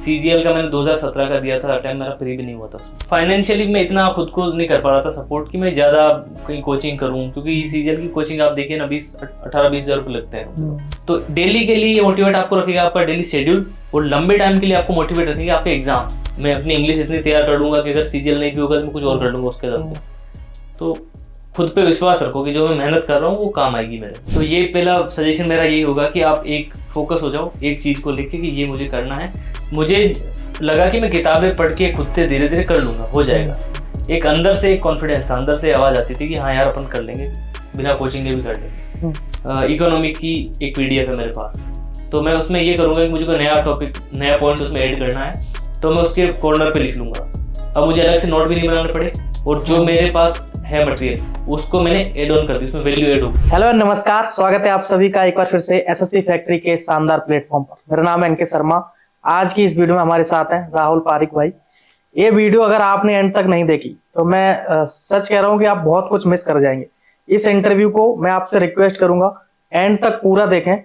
CGL का मैंने 2017 का दिया था, टाइम मेरा फ्री भी नहीं हुआ था। फाइनेंशियली मैं इतना खुद को नहीं कर पा रहा था सपोर्ट कि मैं ज़्यादा कहीं कोचिंग करूँ, क्योंकि CGL की कोचिंग आप देखिए ना 18-20 हज़ार रुपये लगते हैं। तो डेली के लिए मोटिवेट आपको रखेगा आपका डेली शेड्यूल, और लंबे टाइम के लिए आपको मोटिवेट रखेगा आपके एग्जाम्स। मैं अपनी इंग्लिश इतनी तैयार कर लूँगा कि अगर CGL नहीं भी होगा तो मैं कुछ और कर लूँगा उसके दम पे। तो खुद पे विश्वास रखो कि जो मैं मेहनत कर रहा हूँ वो काम आएगी मेरे। तो ये पहला सजेशन मेरा यही होगा कि आप एक फोकस हो जाओ एक चीज़ को लेके कि ये मुझे करना है। मुझे लगा कि मैं किताबें पढ़ के खुद से धीरे धीरे कर लूँगा, हो जाएगा। एक अंदर से एक कॉन्फिडेंस था, अंदर से आवाज़ आती थी कि हाँ यार अपन कर लेंगे, बिना कोचिंग के भी कर लेंगे। इकोनॉमिक की एक PDF है मेरे पास, तो मैं उसमें ये करूँगा कि मुझे कोई नया टॉपिक, नया पॉइंट उसमें ऐड करना है तो मैं उसके कॉर्नर पे लिख लूँगा। अब मुझे अलग से नोट भी नहीं बनाने पड़े, और जो मेरे पास है मटेरियल उसको मैंने ऐड ऑन कर दी, उसमें वैल्यू ऐड होगी। हेलो नमस्कार, स्वागत है आप सभी का एक बार फिर से SSC फैक्ट्री के शानदार प्लेटफॉर्म पर। मेरा नाम है NK शर्मा। आज की इस वीडियो में हमारे साथ हैं राहुल पारिक भाई। ये वीडियो अगर आपने एंड तक नहीं देखी तो मैं सच कह रहा हूँ कि आप बहुत कुछ मिस कर जाएंगे। इस इंटरव्यू को मैं आपसे रिक्वेस्ट करूंगा एंड तक पूरा देखें,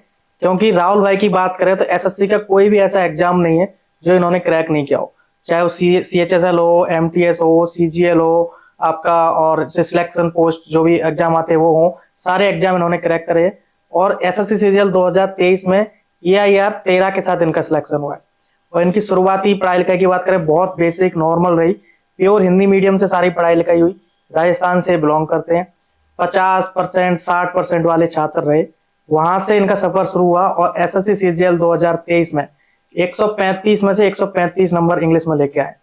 क्योंकि राहुल भाई की बात करें तो SSC का कोई भी ऐसा एग्जाम नहीं है जो इन्होंने क्रैक नहीं किया हो, चाहे वो CHSL हो, MTS हो, CGL हो आपका, और सिलेक्शन पोस्ट जो भी एग्जाम आते हैं वो हो, सारे एग्जाम इन्होंने क्रैक करे हैं। और SSC CGL 2023 में EIR 13 के साथ इनका सिलेक्शन हुआ है। और इनकी शुरुआती पढ़ाई लिखाई की बात करें, बहुत बेसिक नॉर्मल रही, प्योर हिंदी मीडियम से सारी पढ़ाई लिखाई हुई। राजस्थान से बिलोंग करते हैं, 50% 60% वाले छात्र रहे, वहां से इनका सफर शुरू हुआ। और SSC CGL 2023 में 135 में से 135 नंबर इंग्लिश में लेके आए।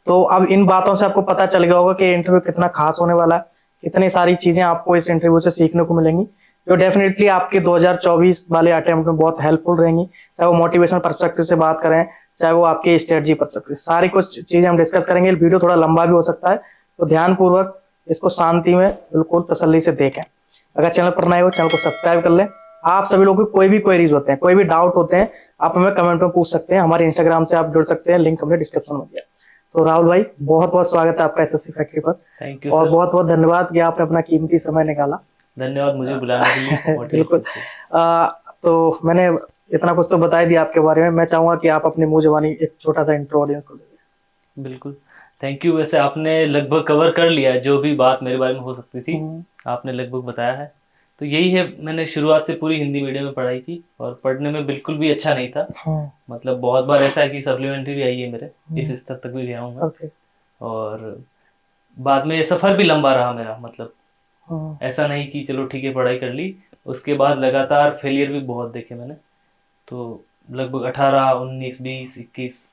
तो अब इन बातों से आपको पता चल गया होगा कि इंटरव्यू कितना खास होने वाला है, कितनी सारी चीजें आपको इस इंटरव्यू से सीखने को मिलेंगी, जो डेफिनेटली आपके 2024 वाले अटेम्प्ट में बहुत हेल्पफुल रहेंगी। चाहे वो मोटिवेशन पर्सपेक्टिव से बात करें, चाहे वो आपके स्ट्रेटजी पर्सपेक्टिव, सारी कुछ चीजें हम डिस्कस करेंगे। वीडियो थोड़ा लंबा भी हो सकता है, तो ध्यानपूर्वक इसको शांति में बिल्कुल तसल्ली से देखें। अगर चैनल पर नए हो, चैनल को सब्सक्राइब कर लें। आप सभी लोगों को कोई भी क्वेरीज होते हैं, कोई भी डाउट होते हैं, आप हमें कमेंट में पूछ सकते हैं। हमारे इंस्टाग्राम से आप जुड़ सकते हैं, लिंक हमने डिस्क्रिप्शन में दिया। तो राहुल भाई, बहुत बहुत स्वागत है आपका SSC फैक्ट्री पर। थैंक यू और बहुत बहुत धन्यवाद कि आपने अपना कीमती समय निकाला। धन्यवाद मुझे बुलाने के लिए। बिल्कुल। तो मैंने इतना कुछ तो बता ही दिया आपके बारे में, मैं चाहूंगा कि आप अपनी मुंह जबानी एक छोटा सा इंट्रो ऑडियंस को दीजिए। बिल्कुल, थैंक यू। वैसे आपने लगभग कवर कर लिया है, जो भी बात मेरे बारे में हो सकती थी आपने लगभग बताया है। तो यही है, मैंने शुरुआत से पूरी हिंदी मीडियम में पढ़ाई की, और पढ़ने में बिल्कुल भी अच्छा नहीं था। मतलब बहुत बार ऐसा है कि सप्लीमेंट्री भी आई है मेरे, इस स्तर तक भी गया हूँ मैं। और बाद में सफ़र भी लंबा रहा मेरा, मतलब ऐसा नहीं कि चलो ठीक है पढ़ाई कर ली, उसके बाद लगातार फेलियर भी बहुत देखे मैंने। तो लगभग 18, 19, 20, 21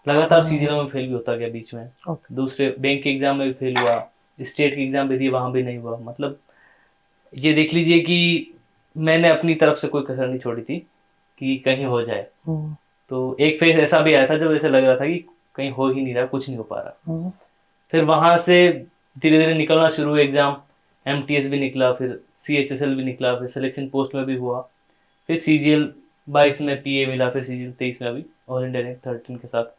लगातार CGL में फेल भी होता गया बीच में। दूसरे बैंक के एग्जाम में भी फेल हुआ, स्टेट के एग्जाम भी दिए, वहाँ भी नहीं हुआ। मतलब ये देख लीजिए कि मैंने अपनी तरफ से कोई कसर नहीं छोड़ी थी कि कहीं हो जाए। तो एक फेज ऐसा भी आया था जब ऐसे लग रहा था कि कहीं हो ही नहीं रहा, कुछ नहीं हो पा रहा। फिर वहां से धीरे धीरे निकलना शुरू हुआ एग्जाम, MTS भी निकला, फिर CHSL भी निकला, फिर सिलेक्शन पोस्ट में भी हुआ, फिर CGL 22 में PA मिला, फिर CGL 23 में अभी ऑल इंडिया रैंक 13 के साथ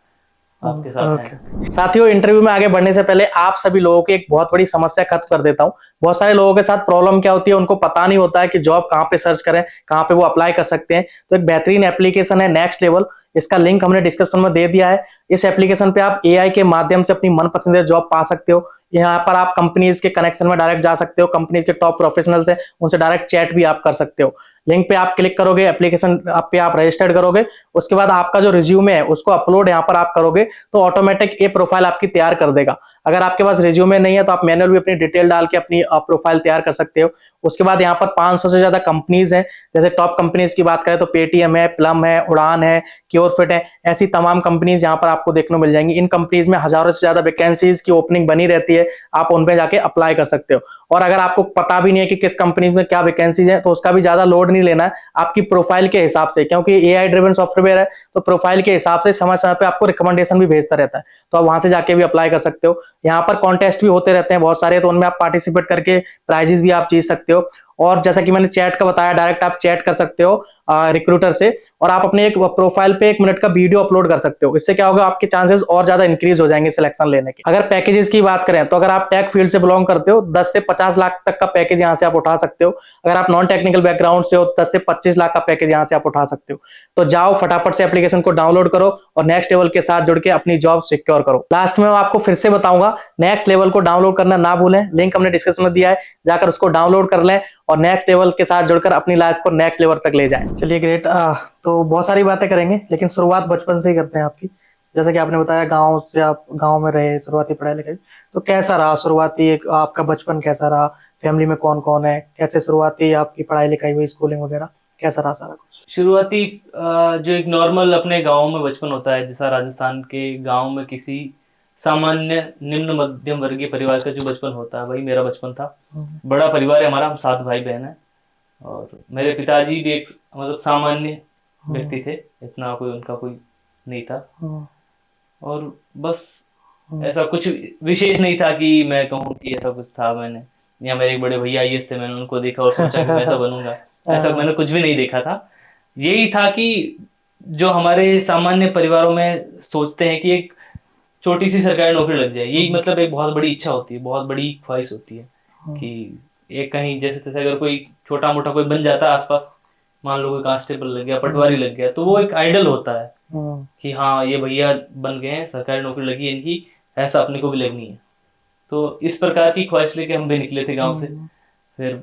आपके साथ हैं। साथियों, इंटरव्यू में आगे बढ़ने से पहले आप सभी लोगों की एक बहुत बड़ी समस्या खत्म कर देता हूं। बहुत सारे लोगों के साथ प्रॉब्लम क्या होती है, उनको पता नहीं होता है कि जॉब कहां पे सर्च करें, कहां पे वो अप्लाई कर सकते हैं। तो एक बेहतरीन एप्लीकेशन है नेक्स्ट लेवल, इसका लिंक हमने डिस्क्रिप्शन में दे दिया है। इस एप्लीकेशन पे आप AI के माध्यम से अपनी मनपसंदीदा जॉब पा सकते हो। यहाँ पर आप कंपनीज के कनेक्शन में डायरेक्ट जा सकते हो, कंपनीज के टॉप प्रोफेशनल्स हैं उनसे डायरेक्ट चैट भी आप कर सकते हो। लिंक पे आप क्लिक करोगे, एप्लीकेशन पे आप रजिस्टर्ड करोगे, उसके बाद आपका जो रिज्यूमे है उसको अपलोड यहाँ पर आप करोगे तो ऑटोमेटिक ये प्रोफाइल आपकी तैयार कर देगा। अगर आपके पास रिज्यूमे नहीं है तो आप मैनुअल भी अपनी डिटेल डाल के अपनी प्रोफाइल तैयार कर सकते हो। उसके बाद यहाँ पर 500 से ज्यादा कंपनीज हैं। जैसे टॉप कंपनीज की बात करें तो पेटीएम है, प्लम है, उड़ान है, क्योरफिट है, ऐसी तमाम कंपनीज यहाँ पर आपको देखने को मिल जाएंगी। इन कंपनीज में हजारों से ज्यादा वैकेंसीज की ओपनिंग बनी रहती है, आप उन पे जाके अप्लाई कर सकते हो। और अगर आपको पता भी नहीं है कि किस कंपनी में क्या वैकेंसीज है तो उसका भी ज्यादा लोड नहीं लेना है, आपकी प्रोफाइल के हिसाब से, क्योंकि AI ड्रिवन सॉफ्टवेयर है तो प्रोफाइल के हिसाब से समय समय पे आपको रिकमेंडेशन भी भेजता रहता है, तो आप वहां से जाके भी अप्लाई कर सकते हो। यहाँ पर कॉन्टेस्ट भी होते रहते हैं बहुत सारे, तो उनमें आप पार्टिसिपेट करके प्राइजेस भी आप जीत सकते हो। और जैसा कि मैंने चैट का बताया, डायरेक्ट आप चैट कर सकते हो रिक्रूटर से, और आप अपने एक प्रोफाइल पे 1 मिनट का वीडियो अपलोड कर सकते हो। इससे क्या होगा, आपके चांसेस और ज्यादा इंक्रीज हो जाएंगे सिलेक्शन लेने के। अगर पैकेजेस की बात करें तो अगर आप टेक फील्ड से बिलोंग करते हो 10 से 50 लाख तक का पैकेज यहाँ से आप उठा सकते हो। अगर आप नॉन टेक्निकल बैकग्राउंड से हो 10 से 25 लाख का पैकेज यहाँ से आप उठा सकते हो। तो जाओ फटाफट से एप्लीकेशन को डाउनलोड करो और नेक्स्ट लेवल के साथ जुड़ के अपनी जॉब सिक्योर करो। लास्ट में मैं आपको फिर से बताऊंगा, नेक्स्ट लेवल को डाउनलोड करना ना भूलें, लिंक हमने डिस्क्रिप्शन में दिया है, जाकर उसको डाउनलोड कर लें और नेक्स्ट लेवल के साथ जुड़कर अपनी लाइफ को नेक्स्ट लेवल तक ले जाएं। चलिए ग्रेट। तो बहुत सारी बातें करेंगे लेकिन शुरुआत बचपन से ही करते हैं आपकी। जैसे कि आपने बताया गांव से आप गांव में रहे, शुरुआती पढ़ाई लिखाई, तो कैसा रहा शुरुआती एक आपका बचपन, कैसा रहा, फैमिली में कौन कौन है, कैसे शुरुआती आपकी पढ़ाई लिखाई हुई, स्कूलिंग वगैरह कैसा रहा सारा कुछ? शुरुआती जो एक नॉर्मल अपने गांव में बचपन होता है, जैसा राजस्थान के गांव में किसी सामान्य निम्न मध्यम वर्गीय परिवार का जो बचपन होता है, वही मेरा बचपन था। बड़ा परिवार है हमारा, हम 7 भाई बहन हैं और मेरे पिताजी भी एक मतलब सामान्य व्यक्ति थे, इतना कोई उनका कोई नहीं था और बस ऐसा कुछ विशेष नहीं था कि मैं कहूँ कि ऐसा कुछ था। मैंने या मेरे एक बड़े भैया आईएएस थे, मैंने उनको देखा और सोचा कि मैं ऐसा बनूंगा, ऐसा मैंने कुछ भी नहीं देखा था। यही था कि जो हमारे सामान्य परिवारों में सोचते हैं कि एक छोटी सी सरकारी नौकरी लग जाए, यही मतलब एक बहुत बड़ी इच्छा होती है, बहुत बड़ी ख्वाहिश होती है कि एक कहीं जैसे तैसे अगर कोई छोटा मोटा कोई बन जाता है आसपास, मान लो कोई कांस्टेबल लग गया, पटवारी लग गया, तो वो एक आइडल होता है कि हाँ ये भैया बन गए हैं, सरकारी नौकरी लगी है इनकी, ऐसा अपने को भी लगनी है। तो इस प्रकार की ख्वाहिश लेके हम भी निकले थे गांव से। फिर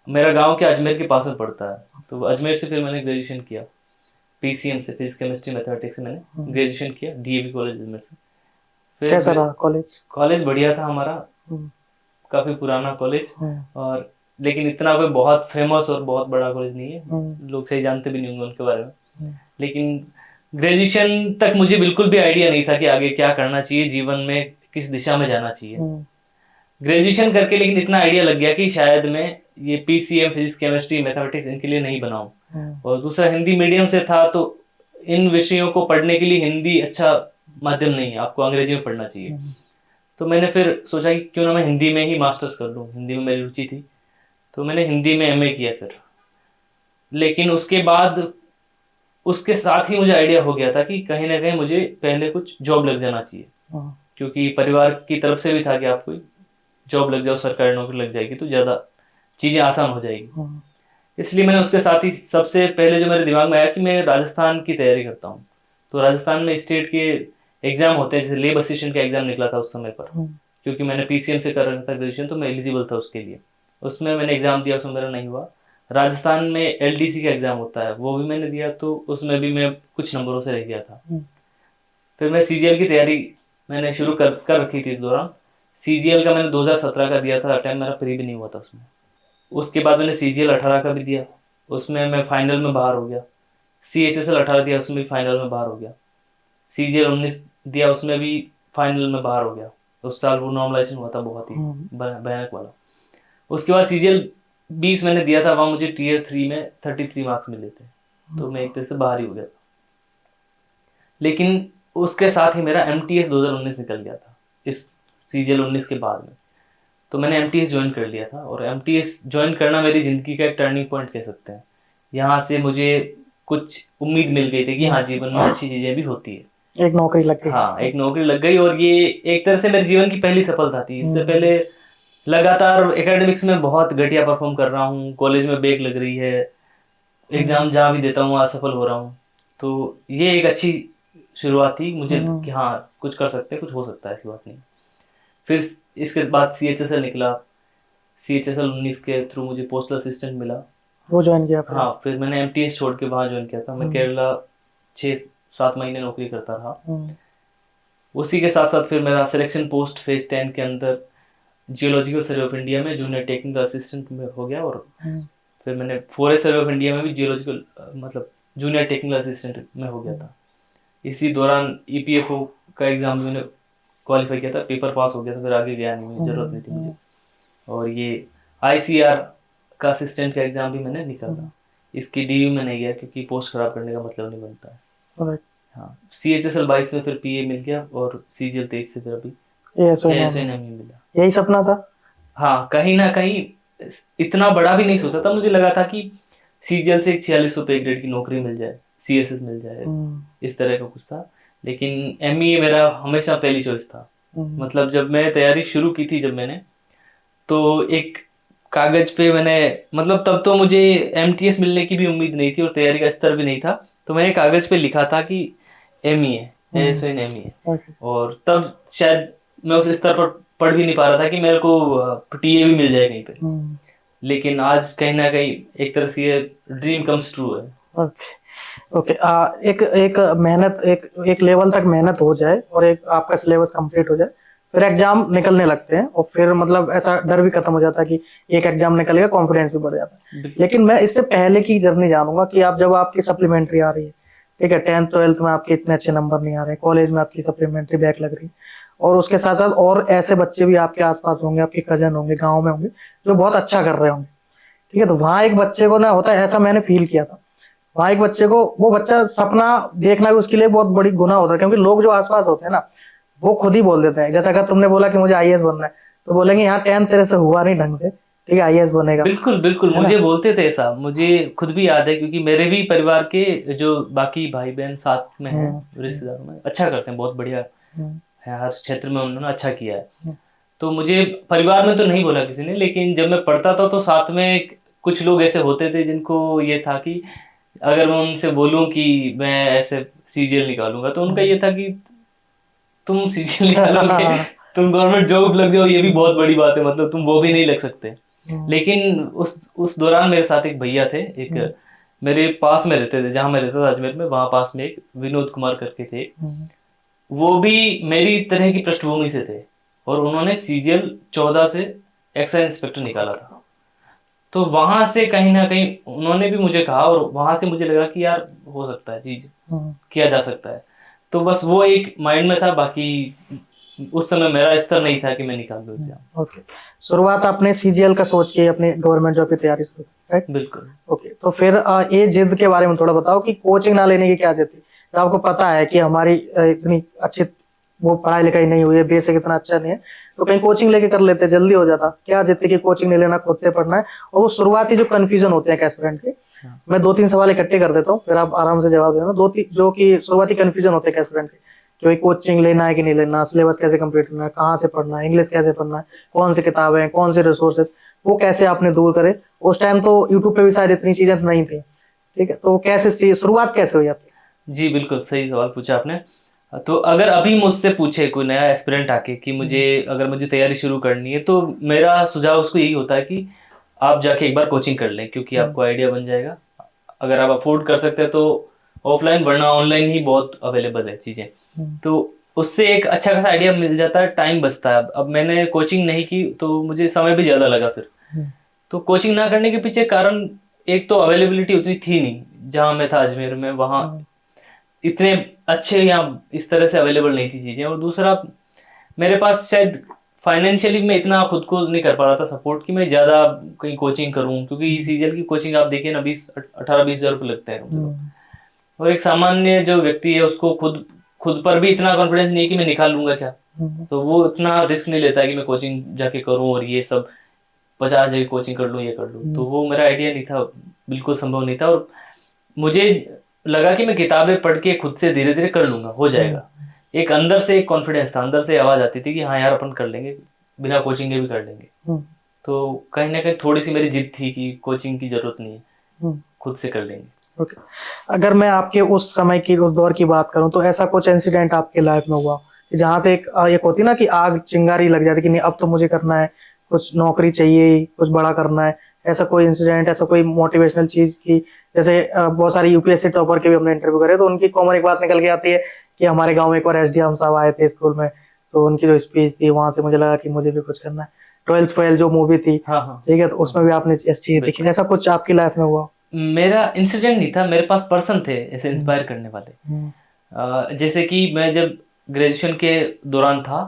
मेरा गांव के अजमेर के पास में पड़ता है, तो अजमेर से फिर मैंने ग्रेजुएशन किया, पीसीएम से, फिजिक्स केमिस्ट्री मैथमेटिक्स से मैंने ग्रेजुएशन किया डीएवी कॉलेज अजमेर से। फिर कैसा रहा कॉलेज? कॉलेज बढ़िया था हमारा, काफी पुराना कॉलेज, और लेकिन इतना कोई बहुत फेमस और बहुत बड़ा कॉलेज नहीं है, लोग सही जानते भी नहीं होंगे उनके बारे में। लेकिन ग्रेजुएशन तक मुझे बिल्कुल भी आइडिया नहीं था कि आगे क्या करना चाहिए, जीवन में किस दिशा में जाना चाहिए। ग्रेजुएशन करके लेकिन इतना आइडिया लग गया कि शायद मैं ये पीसीएम, फिजिक्स केमिस्ट्री मैथमेटिक्स इनके लिए नहीं बनाऊं। और दूसरा हिंदी मीडियम से था, तो इन विषयों को पढ़ने के लिए हिंदी अच्छा माध्यम नहीं है, आपको अंग्रेजी में पढ़ना चाहिए। तो मैंने फिर सोचा कि क्यों ना मैं हिंदी में ही मास्टर्स कर लूँ, हिंदी में मेरी रुचि थी, तो मैंने हिंदी में एमए किया फिर। लेकिन उसके बाद उसके साथ ही मुझे आइडिया हो गया था कि कहीं ना कहीं मुझे पहले कुछ जॉब लग जाना चाहिए, क्योंकि परिवार की तरफ से भी था कि आप कोई जॉब लग जाओ, सरकारी नौकरी लग जाएगी तो ज़्यादा चीज़ें आसान हो जाएगी। इसलिए मैंने उसके साथ ही सबसे पहले जो मेरे दिमाग में आया कि मैं राजस्थान की तैयारी करता हूँ। तो राजस्थान में स्टेट के एग्जाम होते हैं, जैसे लेब असिस्टेंट का एग्जाम निकला था उस समय पर, क्योंकि मैंने पीसीएम से कर रखा था ग्रेजुएशन, तो मैं एलिजिबल था उसके लिए। उसमें मैंने एग्जाम दिया, उसमें मेरा नहीं हुआ। राजस्थान में एलडीसी का एग्जाम होता है, वो भी मैंने दिया, तो उसमें भी मैं कुछ नंबरों से रह गया था। फिर मैं सीजीएल की तैयारी मैंने शुरू कर रखी थी इस दौरान। सीजीएल का मैंने 2017 का दिया था, अटैम्प्ट मेरा फ्री भी नहीं हुआ था उसमें। उसके बाद मैंने सीजीएल 18 का भी दिया, उसमें मैं फाइनल में बाहर हो गया। सीएचएसएल 18 दिया, उसमें भी फाइनल में बाहर हो गया। सीजीएल 19 दिया, उसमें भी फाइनल में बाहर हो गया। उस साल वो नॉर्मलाइजेशन हुआ था बहुत ही भयानक वाला। उसके बाद सीजीएल 20 मैंने दिया था, वहाँ मुझे टीयर 3 में 33 मार्क्स मिले थे, तो मैं एक तरह से बाहर ही हो गया था। लेकिन उसके साथ ही मेरा एमटीएस 2019 निकल गया था इस सीजीएल 19 के बाद में, तो मैंने एमटीएस ज्वाइन कर लिया था। और एमटीएस ज्वाइन करना मेरी ज़िंदगी का एक टर्निंग पॉइंट कह सकते हैं। यहाँ से मुझे कुछ उम्मीद मिल गई थी कि हाँ जीवन में अच्छी चीज़ें भी होती है, एक नौकरी लग गई। हाँ, एक नौकरी लग गई, और ये एक तरह से मेरे जीवन की पहली सफलता थी। इससे पहले लगातार एकेडमिक्स में बहुत घटिया परफॉर्म कर रहा हूँ, कॉलेज में बैक लग रही है, एग्जाम जहाँ भी देता हूँ असफल हो रहा हूँ। तो ये एक अच्छी शुरुआत थी मुझे कि हाँ कुछ कर सकते हैं, कुछ हो सकता है, ऐसी बात नहीं। फिर इसके बाद सीएचएसएल निकला, सीएचएसएल 19 के थ्रू मुझे पोस्टल असिस्टेंट मिला, वो ज्वाइन किया। हाँ, फिर मैंने एमटीएस छोड़ के वहाँ ज्वाइन किया था। मैं केरला 6-7 महीने नौकरी करता रहा। उसी के साथ साथ फिर मेरा सिलेक्शन पोस्ट फेज 10 के अंदर जियोलॉजिकल सर्वे ऑफ इंडिया में जूनियर टेक्निकल असिस्टेंट में हो गया, और फिर मैंने फॉरेस्ट सर्वे ऑफ इंडिया में भी जियोलॉजिकल मतलब जूनियर टेक्निकल असिस्टेंट में हो गया था। इसी दौरान ईपीएफओ का एग्जाम मैंने क्वालिफाई किया था, पेपर पास हो गया था, फिर आगे गया नहीं, जरूरत नहीं थी मुझे। और ये आईसीआर का असिस्टेंट का एग्जाम भी मैंने निकाला, इसकी डीयू में नहीं गया क्योंकि पोस्ट खराब करने का मतलब नहीं बनता है। हाँ, सीएचएसएल 22 में फिर पीए मिल गया, और सीजीएल 23 से फिर अभी एएसओ नहीं मिला। यही सपना था। हाँ, कहीं ना कहीं इतना बड़ा भी नहीं सोचा था, मुझे लगा था कि सीजीएल से 46 रुपये ग्रेड की नौकरी मिल जाए, सीएसएस मिल जाए, इस तरह का कुछ था। लेकिन एमईए मेरा हमेशा पहली चॉइस था। मतलब जब मैं तैयारी शुरू की थी जब मैंने, तो एक कागज पे मैंने, मतलब तब तो मुझे एमटीएस मिलने की भी उम्मीद नहीं थी और तैयारी का स्तर भी नहीं था, तो मैंने कागज पे लिखा था कि एमई है, एस एन एमई है। ओके। और तब शायद मैं उस स्तर पर पढ़ भी नहीं पा रहा था कि मेरे को टीए भी मिल जाए कहीं पे। लेकिन आज कहीं ना कहीं एक तरह से ये ड्रीम कम्स ट्रू है। ओके। ओके। एक एक मेहनत, एक एक लेवल तक मेहनत हो जाए और एक आपका सिलेबस कंप्लीट हो जाए, फिर एग्जाम निकलने लगते हैं और फिर मतलब ऐसा डर भी खत्म हो जाता है कि एक एग्जाम निकल गया, कॉन्फिडेंस भी बढ़ जाता है। बिल्कुल। लेकिन मैं इससे पहले की जर्नी जानूंगा कि आप जब आपकी सप्लीमेंट्री आ रही है, ठीक है, 10th 12th में आपके इतने अच्छे नंबर नहीं आ रहे, कॉलेज में आपकी सप्लीमेंट्री बैक लग रही है, और उसके साथ साथ और ऐसे बच्चे भी आपके आसपास होंगे, आपके कजन होंगे, गाँव में होंगे, जो बहुत अच्छा कर रहे होंगे, ठीक है, तो वहां एक बच्चे को ना होता है, ऐसा मैंने फील किया था, वहां एक बच्चे को, वो बच्चा सपना देखना भी उसके लिए बहुत बड़ी गुनाह होता है, क्योंकि लोग जो आसपास होते हैं ना, वो खुद ही बोल देते हैं। जैसा अगर तुमने बोला कि मुझे आईएएस बनना है, तो बोलेंगे यहाँ 10th तेरे से हुआ नहीं ढंग से, ठीक है, आईएएस बनेगा, बिल्कुल बिल्कुल, है ना। मुझे बोलते थे ऐसा, मुझे खुद भी याद है, क्योंकि मेरे भी परिवार के जो बाकी भाई बहन साथ में हैं, रिश्तेदारों में अच्छा करते हैं, बहुत बढ़िया है, हर क्षेत्र में उन्होंने अच्छा किया है। तो मुझे परिवार में तो नहीं बोला किसी ने, लेकिन जब मैं पढ़ता था तो साथ में कुछ लोग ऐसे होते थे जिनको ये था कि अगर मैं उनसे बोलूं कि मैं ऐसे सीजीएल निकालूंगा, तो उनका ये था कि तुम सीजीएल निकालोगे, तुम गवर्नमेंट जॉब लग जाओ, ये भी बहुत बड़ी बात है, मतलब तुम वो भी नहीं लग सकते। लेकिन उस दौरान मेरे साथ एक भैया थे, एक मेरे पास में रहते थे, जहाँ मैं रहता था अजमेर में, वहाँ पास में एक विनोद कुमार करके थे, वो भी मेरी तरह की पृष्ठभूमि से थे, और उन्होंने सीजीएल 14 से एक्साइज इंस्पेक्टर निकाला था। तो वहां से कहीं ना कहीं उन्होंने भी मुझे कहा, और वहां से मुझे लगा कि यार हो सकता है, चीज किया जा सकता है। तो बस वो एक माइंड में था, बाकी उस समय मेरा स्तर नहीं था कि मैं निकाल लूँ एग्जाम। ओके। शुरुआत आपने सीजीएल का सोच के अपने गवर्नमेंट जॉब की तैयारी शुरू की, राइट? बिल्कुल। ओके, तो फिर ये जिद के बारे में थोड़ा बताओ कि कोचिंग ना लेने की क्या जिद थी, जब आपको पता है कि हमारी इतनी अच्छी वो पढ़ाई लिखाई नहीं हुई है, बेसिक इतना अच्छा नहीं है, तो कहीं कोचिंग लेके कर लेते, जल्दी हो जाता, क्या जिद थी कि कोचिंग नहीं लेना, खुद से पढ़ना है? और वो शुरुआती जो कंफ्यूजन होते हैं स्टूडेंट के, मैं 2-3 सवाल इकट्ठे कर देता हूँ, फिर आप आराम से जवाब देना। जो कि शुरुआती कंफ्यूजन होते हैं स्टूडेंट के, कि भाई कोचिंग लेना है कि नहीं लेना, सिलेबस कैसे कंप्लीट करना है, कहाँ से पढ़ना है, इंग्लिश कैसे पढ़ना है, कौन सी किताबें, कौन से रिसोर्सेज, वो कैसे आपने दूर करे? उस टाइम तो यूट्यूब पे भी शायद इतनी चीजें नहीं थी, ठीक है, तो कैसे शुरुआत कैसे हुई आपकी? जी बिल्कुल सही सवाल पूछा आपने। तो अगर अभी मुझसे पूछे कोई नया एस्पिरेंट आके कि मुझे तैयारी शुरू करनी है, तो मेरा सुझाव उसको यही होता है कि आप जाके एक बार कोचिंग कर लें, क्योंकि आपको आइडिया बन जाएगा। अगर आप अफोर्ड कर सकते हैं तो ऑफलाइन, वरना ऑनलाइन ही बहुत अवेलेबल है चीज़ें। तो उससे एक अच्छा खासा आइडिया मिल जाता है, टाइम बचता है। अब मैंने कोचिंग नहीं की तो मुझे समय भी ज़्यादा लगा फिर। तो कोचिंग ना करने के पीछे कारण, एक तो अवेलेबिलिटी उतनी थी नहीं, जहाँ मैं था अजमेर में, वहाँ इतने अच्छे यहाँ इस तरह से अवेलेबल नहीं थी चीज़ें, और दूसरा मेरे पास शायद फाइनेंशियली मैं इतना खुद को नहीं कर पा रहा था सपोर्ट कि मैं ज़्यादा कहीं कोचिंग करूँ, क्योंकि सीजीएल की कोचिंग आप देखिए ना, 18-20 हज़ार रुपये लगते हैं कम से कम। और एक सामान्य जो व्यक्ति है उसको खुद खुद पर भी इतना कॉन्फिडेंस नहीं है कि मैं निकाल लूंगा क्या, तो वो इतना रिस्क नहीं लेता है कि मैं कोचिंग जाके करूं और ये सब 50 जगह कोचिंग कर लूं, ये कर लूं। तो वो मेरा आइडिया नहीं था, बिल्कुल संभव नहीं था। और मुझे लगा कि मैं किताबें पढ़ के खुद से धीरे धीरे कर लूंगा, हो जाएगा। एक अंदर से एक कॉन्फिडेंस था, अंदर से आवाज आती थी कि हाँ यार अपन कर लेंगे, बिना कोचिंग के भी कर लेंगे। तो कहीं ना कहीं थोड़ी सी मेरी जिद थी कि कोचिंग की जरूरत नहीं है, खुद से कर लेंगे। ओके। अगर मैं आपके उस समय की, उस दौर की बात करूं, तो ऐसा कुछ इंसिडेंट आपके लाइफ में हुआ कि जहां से एक होती ना कि आग चिंगारी लग जाती कि नहीं अब तो मुझे करना है, कुछ नौकरी चाहिए, कुछ बड़ा करना है? ऐसा कोई इंसिडेंट, ऐसा कोई मोटिवेशनल चीज की, जैसे बहुत सारे यूपीएससी टॉपर के भी हमने इंटरव्यू करे, तो उनकी कॉमन एक बात निकल के आती है कि हमारे गाँव में एक बार एसडीएम साहब आए थे स्कूल में, तो उनकी जो स्पीच थी वहां से मुझे लगा कि मुझे भी कुछ करना है। 12th फेल जो मूवी थी, हाँ। ठीक है, तो उसमें भी आपने ऐसी चीज देखी, ऐसा कुछ आपकी लाइफ में हुआ? मेरा इंसिडेंट नहीं था, मेरे पास पर्सन थे ऐसे इंस्पायर करने वाले। जैसे कि मैं जब ग्रेजुएशन के दौरान था,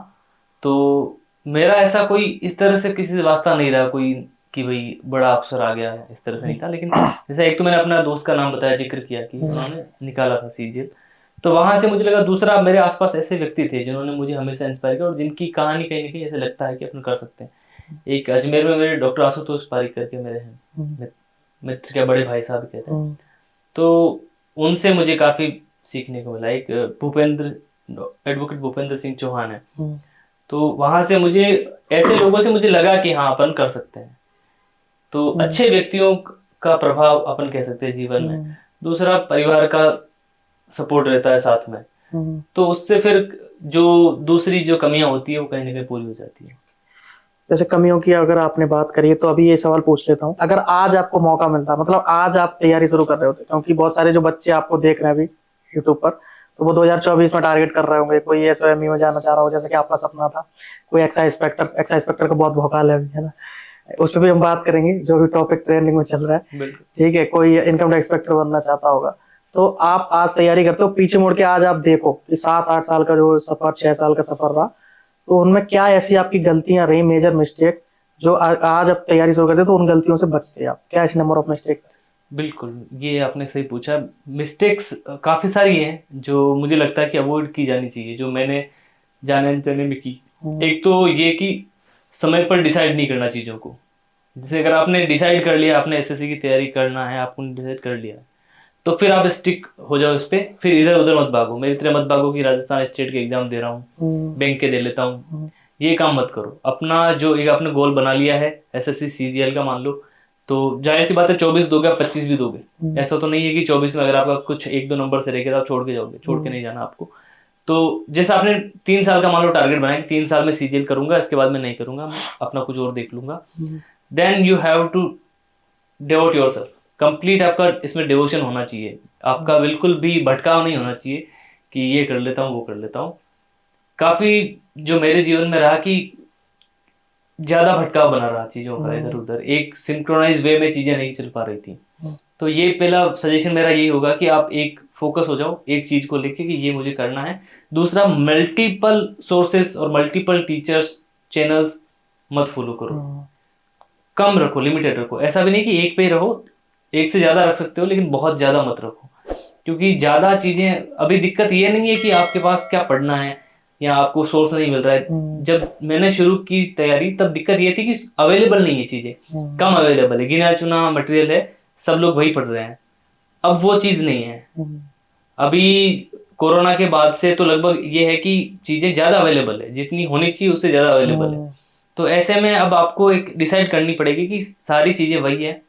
तो मेरा ऐसा कोई इस तरह से किसी से वास्ता नहीं रहा कोई कि भाई बड़ा अफसर आ गया है, इस तरह से नहीं था। लेकिन जैसे एक तो मैंने अपना दोस्त का नाम बताया, जिक्र किया कि उन्होंने निकाला था सीजीएल, तो वहां से मुझे लगा। दूसरा, मेरे आसपास ऐसे व्यक्ति थे जिन्होंने मुझे हमेशा इंस्पायर किया और जिनकी कहानी कहीं ना कहीं ऐसे लगता है कि अपन कर सकते हैं। एक अजमेर में मेरे डॉक्टर आशुतोष पारिक करके मेरे हैं मित्र के बड़े भाई साहब कहते हैं, तो उनसे मुझे काफी सीखने को मिला। एक एडवोकेट भूपेंद्र सिंह चौहान है, तो वहां से मुझे ऐसे लोगों से मुझे लगा कि हाँ अपन कर सकते हैं। तो अच्छे व्यक्तियों का प्रभाव अपन कह सकते हैं जीवन में। दूसरा, परिवार का सपोर्ट रहता है साथ में, तो उससे फिर जो दूसरी जो कमियां होती है वो कहीं ना कहीं पूरी हो जाती है। जैसे कमियों की अगर आपने बात करी है, तो अभी ये सवाल पूछ लेता हूँ, अगर आज आपको मौका मिलता, मतलब आज आप तैयारी शुरू कर रहे होते, क्योंकि बहुत सारे जो बच्चे आपको देख रहे हैं अभी यूट्यूब पर, तो वो 2024 में टारगेट कर रहे होंगे, कोई एसओएमई में जाना चाह रहा हो जैसे कि आपका सपना था, कोई एक्साइज इंस्पेक्टर का बहुत भौकाल है अभी, है ना, उस पर भी हम बात करेंगे, जो भी टॉपिक ट्रेंडिंग में चल रहा है। ठीक है, कोई इनकम टैक्स इंस्पेक्टर बनना चाहता होगा, तो आप आज तैयारी करते हो, पीछे मुड़ के आज आप देखो कि 7-8 साल का जो सफर, 6 साल का सफर रहा, तो उनमें क्या ऐसी आपकी गलतियां रही, मेजर मिस्टेक, जो आज आप तैयारी शुरू करते तो उन गलतियों से बचते आप, क्या ऐसे नंबर ऑफ मिस्टेक्स? बिल्कुल, ये आपने सही पूछा। मिस्टेक्स काफ़ी सारी हैं जो मुझे लगता है कि अवॉइड की जानी चाहिए, जो मैंने जाने अनजाने में की। एक तो ये कि समय पर डिसाइड नहीं करना चीज़ों को। जैसे अगर आपने डिसाइड कर लिया, आपने एसएससी की तैयारी करना है, आपने डिसाइड कर लिया, तो फिर आप स्टिक हो जाओ उस पर, फिर इधर उधर मत भागो। मेरी तरह मत भागो कि राजस्थान स्टेट के एग्जाम दे रहा हूँ, बैंक के दे लेता हूँ, ये काम मत करो। अपना जो एक आपने गोल बना लिया है एसएससी सीजीएल का, मान लो, तो जाहिर सी बात है 24 दोगे, आप 25 भी दोगे। ऐसा तो नहीं है कि 24 में अगर आपका कुछ 1-2 नंबर से रह गया तो आप छोड़ के जाओगे, छोड़ के नहीं जाना आपको। तो जैसा आपने 3 साल का मान लो टारगेट बनाया कि 3 साल में सीजीएल करूंगा, इसके बाद मैं नहीं करूंगा, मैं अपना कुछ और देख लूंगा। Then you have to devote yourself complete. आपका इसमें डिवोशन होना चाहिए, आपका बिल्कुल भी भटकाव नहीं होना चाहिए कि ये कर लेता हूँ वो कर लेता हूँ। काफी जो मेरे जीवन में रहा कि ज्यादा भटकाव बना रहा चीजों का, इधर उधर एक सिंक्रोनाइज वे में चीजें नहीं चल पा रही थी। तो ये पहला सजेशन मेरा यही होगा कि आप एक फोकस हो जाओ एक चीज को लेके कि ये मुझे करना है। दूसरा, मल्टीपल सोर्सेस और मल्टीपल टीचर्स चैनल्स मत फॉलो करो, कम रखो, लिमिटेड रखो। ऐसा भी नहीं कि एक पे ही रहो, एक से ज्यादा रख सकते हो, लेकिन बहुत ज्यादा मत रखो, क्योंकि ज्यादा चीजें, अभी दिक्कत ये नहीं है कि आपके पास क्या पढ़ना है या आपको सोर्स नहीं मिल रहा है। जब मैंने शुरू की तैयारी तब दिक्कत ये थी कि अवेलेबल नहीं है चीजें, कम अवेलेबल है, गिना चुना मटेरियल है, सब लोग वही पढ़ रहे हैं। अब वो चीज नहीं है। अभी कोरोना के बाद से तो लगभग ये है कि चीजें ज्यादा अवेलेबल है, जितनी होनी चाहिए उससे ज्यादा अवेलेबल है। तो ऐसे में अब आपको एक डिसाइड करनी पड़ेगी कि सारी चीजें वही है,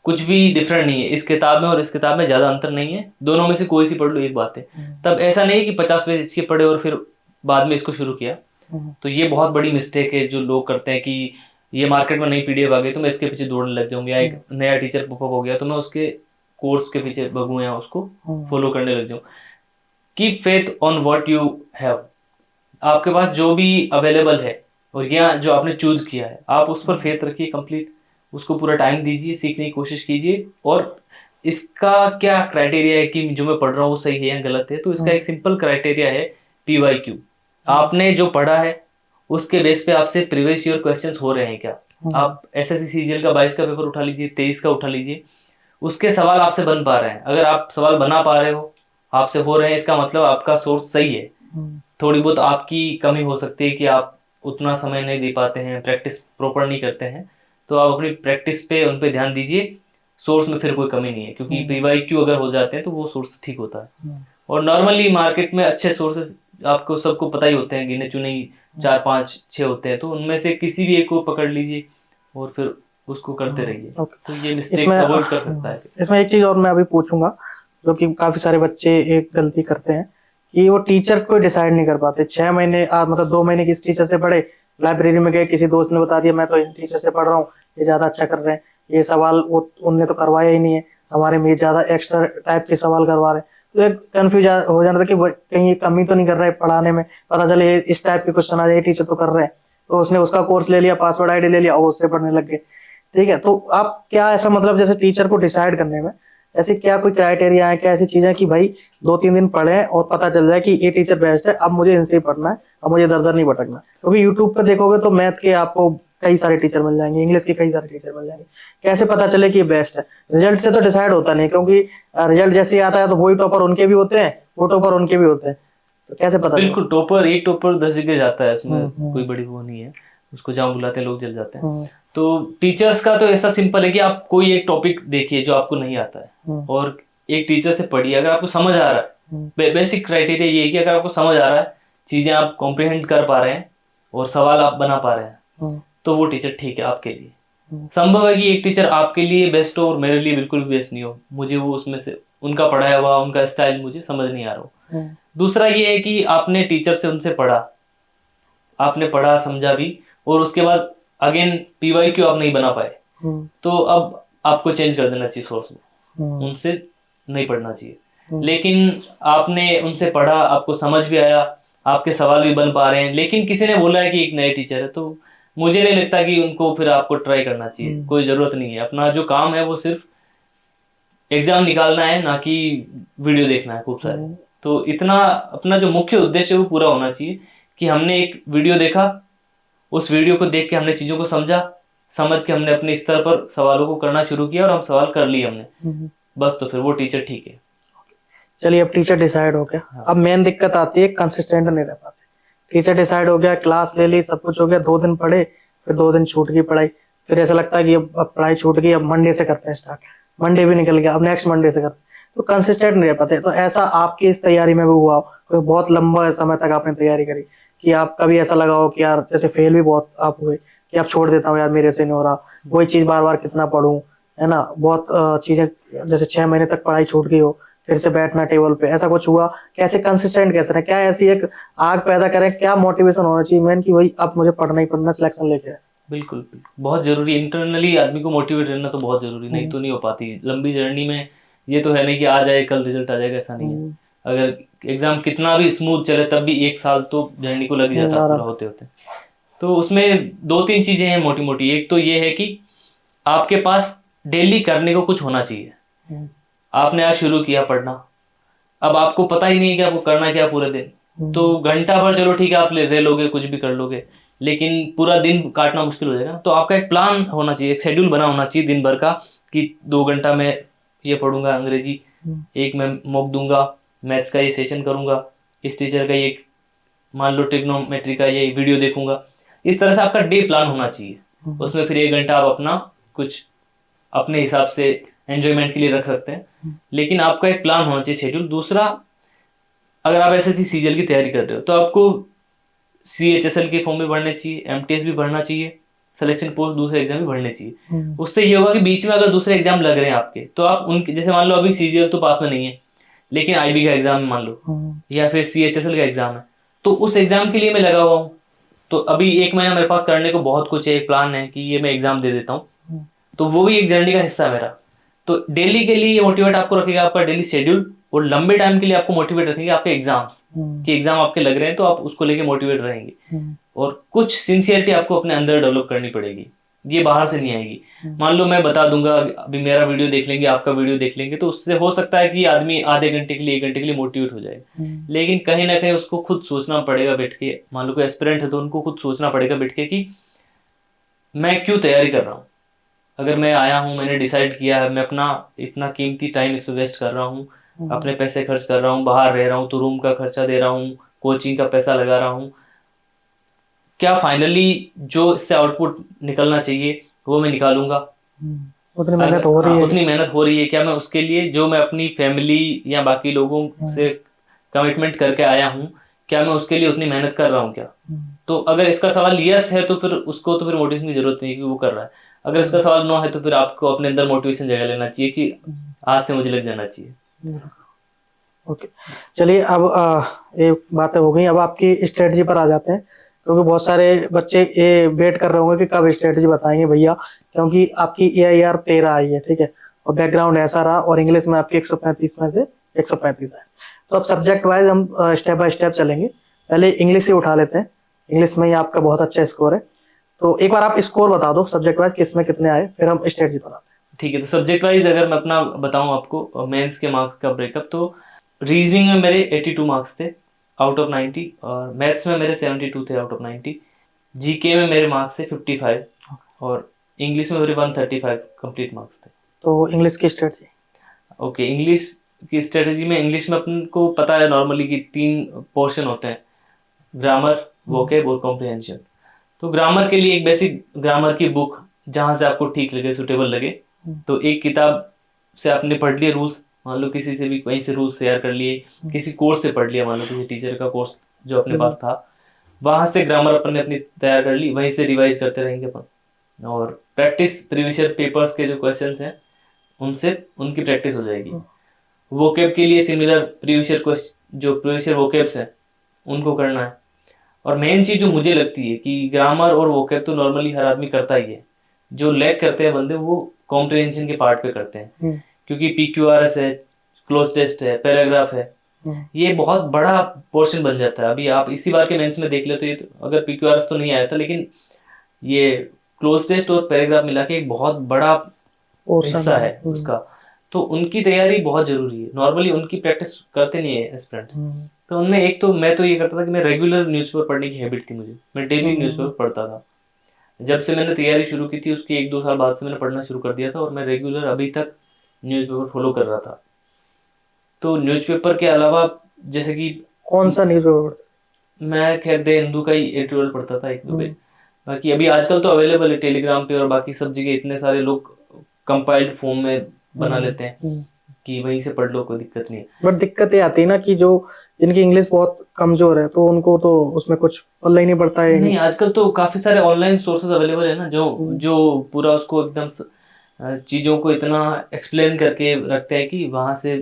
कुछ भी डिफरेंट नहीं है, इस किताब में और इस किताब में ज्यादा अंतर नहीं है, दोनों में से कोई सी पढ़ लो, एक बात है। तब ऐसा नहीं कि 50 पेज के पढ़े और फिर बाद में इसको शुरू किया। तो ये बहुत बड़ी मिस्टेक है जो लोग करते हैं कि ये मार्केट में नई पीडीएफ आ गई तो मैं इसके पीछे दौड़ने लग जाऊंगा, या एक नया टीचर पॉपअप हो गया तो मैं उसके कोर्स के पीछे भगूं या उसको फॉलो करने लग जाऊं। Keep faith on what you have. आपके पास जो भी अवेलेबल है और या जो आपने चूज किया है, आप उस पर फेथ रखिए कंप्लीट, उसको पूरा टाइम दीजिए, सीखने की कोशिश कीजिए। और इसका क्या क्राइटेरिया है कि जो मैं पढ़ रहा हूँ सही है या गलत है, तो इसका एक सिंपल क्राइटेरिया है PYQ। आपने जो पढ़ा है उसके बेस पे आपसे प्रीवियस ईयर क्वेश्चंस हो रहे हैं क्या। आप एसएससी सीजीएल का 22 का पेपर उठा लीजिए, 23 का उठा लीजिए, उसके सवाल आपसे बन पा रहे हैं। अगर आप सवाल बना पा रहे हो, आपसे हो रहे हैं, इसका मतलब आपका सोर्स सही है। थोड़ी बहुत आपकी कमी हो सकती है कि आप उतना समय नहीं दे पाते हैं, प्रैक्टिस प्रॉपर नहीं करते हैं, तो आप अपनी प्रैक्टिस पे उन पे ध्यान दीजिए। सोर्स में फिर कोई कमी नहीं है, क्योंकि PYQ अगर हो जाते हैं तो वो सोर्स ठीक होता है। और नॉर्मली मार्केट में अच्छे सोर्सेज आपको सबको पता ही होते हैं, गिने चुने 4-5-6 होते हैं, तो उनमें से किसी भी एक को पकड़ लीजिए और फिर उसको करते रहिए। तो ये मिस्टेक अवॉइड कर सकता है। इसमें एक चीज और मैं अभी पूछूंगा, जो कि काफी सारे बच्चे एक गलती करते हैं कि वो टीचर को डिसाइड नहीं कर पाते। 6 महीने मतलब 2 महीने किस टीचर से पढ़े, लाइब्रेरी में गए, किसी दोस्त ने बता दिया मैं तो इन टीचर से पढ़ रहा हूँ, ये ज्यादा अच्छा कर रहे हैं, ये सवाल वो उनने तो करवाया ही नहीं है, हमारे में ज्यादा एक्स्ट्रा टाइप के सवाल करवा रहे हैं। तो एक कंफ्यूज हो जाना था कि कहीं ये कमी तो नहीं कर रहा है पढ़ाने में, पता चले इस टाइप के क्वेश्चन आ जाए, टीचर तो कर रहे हैं, तो उसने उसका कोर्स ले लिया, पासवर्ड आईडी ले लिया और उससे पढ़ने लग गए। ठीक है, तो आप क्या ऐसा, मतलब जैसे टीचर को डिसाइड करने में ऐसे क्या कोई क्राइटेरिया है, क्या ऐसी चीजें कि भाई 2-3 दिन पढ़े और पता चल जाए कि ये टीचर बेस्ट है, अब मुझे इनसे ही पढ़ना है, अब मुझे दर दर नहीं भटकना। क्योंकि यूट्यूब पर देखोगे तो मैथ के आपको कई सारे टीचर मिल जाएंगे, इंग्लिश के कई सारे टीचर मिल जाएंगे, कैसे पता चले कि ये बेस्ट है? रिजल्ट से तो डिसाइड होता नहीं, क्योंकि रिजल्ट जैसे आता है तो वही टॉपर उनके भी होते हैं, वो टॉपर उनके भी होते हैं, तो कैसे पता? बिल्कुल, टॉपर एक टॉपर 10 जगह जाता है, इसमें कोई बड़ी वो नहीं है, उसको जहाँ बुलाते हैं लोग जल जाते हैं। तो टीचर्स का तो ऐसा सिंपल है कि आप कोई एक टॉपिक देखिए जो आपको नहीं आता है और एक टीचर से पढ़िए। अगर आपको समझ आ रहा है, बेसिक क्राइटेरिया ये है कि अगर आपको समझ आ रहा है, चीजें आप कॉम्प्रिहेंड कर पा रहे हैं और सवाल आप बना पा रहे हैं तो वो टीचर ठीक है आपके लिए। संभव है कि एक टीचर आपके लिए बेस्ट हो और मेरे लिए बिल्कुल भी बेस्ट नहीं हो, मुझे वो उसमें से उनका पढ़ाया हुआ उनका स्टाइल मुझे समझ नहीं आ रहा हो। दूसरा ये है कि आपने टीचर से उनसे पढ़ा, आपने पढ़ा समझा भी, और उसके बाद अगेन PYQ आप नहीं बना पाए, तो अब आपको चेंज कर देना चाहिए सोर्स में, उनसे नहीं पढ़ना चाहिए। लेकिन आपने उनसे पढ़ा, आपको समझ भी आया, आपके सवाल भी बन पा रहे हैं, लेकिन किसी ने बोला है कि एक नए टीचर है, तो मुझे नहीं लगता कि उनको फिर आपको ट्राई करना चाहिए, कोई ज़रूरत नहीं है। अपना जो काम है वो सिर्फ एग्जाम निकालना है, ना कि वीडियो देखना है खूब सारे। तो इतना अपना जो मुख्य उद्देश्य है वो पूरा होना चाहिए कि हमने एक वीडियो देखा, उस वीडियो को देख के हमने चीज़ों को समझा, समझ के हमने अपने स्तर पर सवालों को करना शुरू किया और हम सवाल कर लिए हमने, बस, तो फिर वो टीचर ठीक है। चलिए, अब टीचर डिसाइड हो गया। अब मेन दिक्कत आती है, कंसिस्टेंट नहीं रह पाते। टीचर डिसाइड हो गया, क्लास ले ली, सब कुछ हो गया, 2 दिन पढ़े, फिर 2 दिन छूट गई पढ़ाई, फिर ऐसा लगता है कि अब पढ़ाई छूट गई, अब मंडे से करते हैं स्टार्ट, मंडे भी निकल गया, अब नेक्स्ट मंडे से करते हैं, तो कंसिस्टेंट नहीं रह पाते। तो ऐसा आपकी इस तैयारी में भी हुआ, कोई बहुत लंबा समय तक आपने तैयारी करी कि आपका भी ऐसा लगा हो कि यार जैसे फेल भी बहुत आप हुए कि आप छोड़ देता हूँ यार, मेरे से नहीं हो रहा, वही चीज बार बार कितना पढूं, है ना, बहुत चीजें, जैसे 6 महीने तक पढ़ाई छूट गई हो, फिर से बैठना टेबल पे, ऐसा कुछ हुआ? कैसे कंसिस्टेंट कैसे रहे, क्या ऐसी एक आग पैदा करें, क्या मोटिवेशन होना चाहिए मेन कि भाई अब मुझे पढ़ना ही पढ़ना, सिलेक्शन लेके आए? बिल्कुल बहुत जरूरी, इंटरनली आदमी को मोटिवेट रहना तो बहुत जरूरी, नहीं तो नहीं हो पाती लंबी जर्नी में। ये तो है नहीं कि आ जाए कल रिजल्ट आ जाएगा, ऐसा नहीं है। अगर एग्जाम कितना भी स्मूथ चले तब भी 1 साल तो जर्नी को लग जाता है पूरा होते होते। तो उसमें 2-3 चीजें हैं मोटी मोटी। एक तो ये है कि आपके पास डेली करने को कुछ होना चाहिए। आपने आज शुरू किया पढ़ना, अब आपको पता ही नहीं है कि आपको करना क्या पूरे दिन, तो घंटा भर चलो ठीक है आप ले लोगे, कुछ भी कर लोगे, लेकिन पूरा दिन काटना मुश्किल हो जाएगा। तो आपका एक प्लान होना चाहिए, एक शेड्यूल बना होना चाहिए दिन भर का, कि 2 घंटा मैं ये पढ़ूंगा अंग्रेजी, 1 मैं मॉक दूंगा, मैथ्स का ये सेशन करूंगा, इस टीचर का ये मान लो ट्रिग्नोमेट्री का ये वीडियो देखूंगा। इस तरह से आपका डे प्लान होना चाहिए। उसमें फिर 1 घंटा आप अपना कुछ अपने हिसाब से एंजॉयमेंट के लिए रख सकते हैं, लेकिन आपका एक प्लान होना चाहिए, शेड्यूल। दूसरा, अगर आप SSC CGL की तैयारी कर रहे हो तो आपको CHSL के फॉर्म भी भरने चाहिए, MTS भी भरना चाहिए, सिलेक्शन पोस्ट दूसरे एग्जाम भी भरने चाहिए। उससे ये होगा कि बीच में अगर दूसरे एग्जाम लग रहे हैं आपके, तो आप उनके, जैसे मान लो अभी CGL तो पास में नहीं है, लेकिन IB का एग्जाम मान लो, या फिर CHSL का एग्जाम है, तो उस एग्जाम के लिए मैं लगा हुआ हूँ, तो अभी 1 महीना मेरे पास करने को बहुत कुछ है, एक प्लान है कि ये मैं एग्जाम दे देता हूँ, तो वो भी एक जर्नी का हिस्सा है मेरा। तो डेली के लिए ये मोटिवेट आपको रखेगा आपका डेली शेड्यूल, और लंबे टाइम के लिए आपको मोटिवेट रखेंगे आपके एग्जाम्स, कि एग्जाम आपके लग रहे हैं तो आप उसको लेके मोटिवेट रहेंगे। और कुछ सिंसियरिटी आपको अपने अंदर डेवलप करनी पड़ेगी, ये बाहर से नहीं आएगी। मान लो मैं बता दूंगा, अभी मेरा वीडियो देख लेंगे, आपका वीडियो देख लेंगे, तो उससे हो सकता है कि आदमी आधे घंटे के लिए 1 घंटे के लिए मोटिवेट हो जाए, लेकिन कहीं ना कहीं उसको खुद सोचना पड़ेगा बैठ के। मान लो कोई एस्पिरेंट है तो उनको खुद सोचना पड़ेगा बैठ के कि मैं क्यों तैयारी कर रहा हूँ। अगर मैं आया हूँ, मैंने डिसाइड किया है, मैं अपना इतना कीमती टाइम इस पर वेस्ट कर रहा हूँ, अपने पैसे खर्च कर रहा हूँ, बाहर रह रहा हूँ तो रूम का खर्चा दे रहा हूँ, कोचिंग का पैसा लगा रहा हूँ, क्या फाइनली जो इससे आउटपुट निकलना चाहिए वो मैं निकालूंगा? उतनी मेहनत हो रही है, उतनी मेहनत हो रही है क्या? मैं उसके लिए जो मैं अपनी फैमिली या बाकी लोगों से कमिटमेंट करके आया हूँ, क्या मैं उसके लिए उतनी मेहनत कर रहा हूँ क्या? तो अगर इसका सवाल यस है तो फिर उसको तो फिर मोटिवेशन की जरूरत नहीं है कि वो कर रहा है। अगर इसका सवाल नो है तो फिर आपको अपने अंदर मोटिवेशन जगह लेना चाहिए कि आज से मुझे लग जाना चाहिए। ओके, चलिए, अब ये बातें हो गई, अब आपकी स्ट्रेटजी पर आ जाते हैं, क्योंकि बहुत सारे बच्चे ये वेट कर रहे होंगे कि कब स्ट्रेटजी बताएंगे भैया, क्योंकि आपकी AIR 13 आई है, ठीक है, और बैकग्राउंड ऐसा रहा, और इंग्लिश में आपकी 135 में से 135 है। तो अब सब्जेक्ट वाइज हम स्टेप बाय स्टेप चलेंगे। पहले इंग्लिश से उठा लेते हैं, इंग्लिश में ही आपका बहुत अच्छा स्कोर है, तो एक बार आप स्कोर बता दो सब्जेक्ट वाइज किस में कितने आए, फिर हम स्ट्रेटजी बनाते हैं। ठीक है, तो सब्जेक्ट वाइज अगर मैं अपना बताऊं आपको मेंस के मार्क्स का ब्रेकअप, तो रीजनिंग में मेरे 82 मार्क्स थे आउट ऑफ 90, और मैथ्स में मेरे 72 थे आउट ऑफ 90, GK में मेरे मार्क्स थे 55, और इंग्लिश में मेरे 135 कंप्लीट मार्क्स थे। तो इंग्लिश की स्ट्रेटजी? ओके, इंग्लिश की स्ट्रेटजी में, इंग्लिश में अपन को पता है नॉर्मली कि 3 पोर्शन होते हैं, ग्रामर, वोकैब और कॉम्प्रिहेंशन। तो ग्रामर के लिए एक बेसिक ग्रामर की बुक जहाँ से आपको ठीक लगे, सुटेबल लगे, तो एक किताब से आपने पढ़ लिए रूल्स, मान लो किसी से भी कहीं से रूल्स तैयार कर लिए, किसी कोर्स से पढ़ लिया, मान लो किसी टीचर का कोर्स जो अपने पास था, वहां से ग्रामर अपन ने अपनी तैयार कर ली, वहीं से रिवाइज करते रहेंगे अपन, और प्रैक्टिस प्रीवियस पेपर्स के जो क्वेश्चंस हैं उनसे उनकी प्रैक्टिस हो जाएगी। वोकेब के लिए सिमिलर प्रीवियस वोकेब्स हैं उनको करना है। और मेन चीज जो मुझे लगती है कि ग्रामर और वोकेब तो नॉर्मली हर आदमी करता ही है, जो लैग करते हैं बंदे वो कॉम्प्रिहेंशन के पार्ट पे करते हैं, क्योंकि PQRS है, क्लोज टेस्ट है, पैराग्राफ है, ये बहुत बड़ा पोर्शन बन जाता है। अभी आप इसी बार के मेंस में देख ले तो ये तो, अगर PQRS तो नहीं आया था, लेकिन ये क्लोज टेस्ट और पैराग्राफ मिला के एक बहुत बड़ा हिस्सा है उसका, तो उनकी तैयारी बहुत जरूरी है। नॉर्मली उनकी प्रैक्टिस करते नहीं है एस्पिरेंट्स। तो उनमें एक तो मैं तो ये करता था कि मैं रेगुलर न्यूज़पेपर पढ़ने की हैबिट थी मुझे, मैं डेली न्यूज़पेपर पढ़ता था। जब से मैंने तैयारी शुरू की थी उसके 1-2 साल बाद से मैंने पढ़ना शुरू कर दिया था, और मैं रेगुलर अभी तक न्यूज़पेपर फॉलो कर रहा था। तो न्यूज़पेपर के अलावा जैसे कि कौन सा न्यूज़पेपर? मैं खैर द हिंदू का ही एडिटोरियल पढ़ता था 1-2 पेज। बाकी अभी आजकल तो अवेलेबल है टेलीग्राम पे और बाकी सब जगह, इतने सारे लोग कंपाइल्ड फॉर्म में बना लेते हैं कि वहीं से पढ़ लो, कोई दिक्कत नहीं है। बट दिक्कत ये आती है ना कि जो जिनकी इंग्लिश बहुत कमजोर है तो उनको तो उसमें कुछ पल्ला ही नहीं पड़ता है। नहीं, आजकल तो काफी सारे ऑनलाइन सोर्सेज अवेलेबल है ना, जो पूरा उसको एकदम चीजों को इतना एक्सप्लेन करके रखते हैं कि वहां से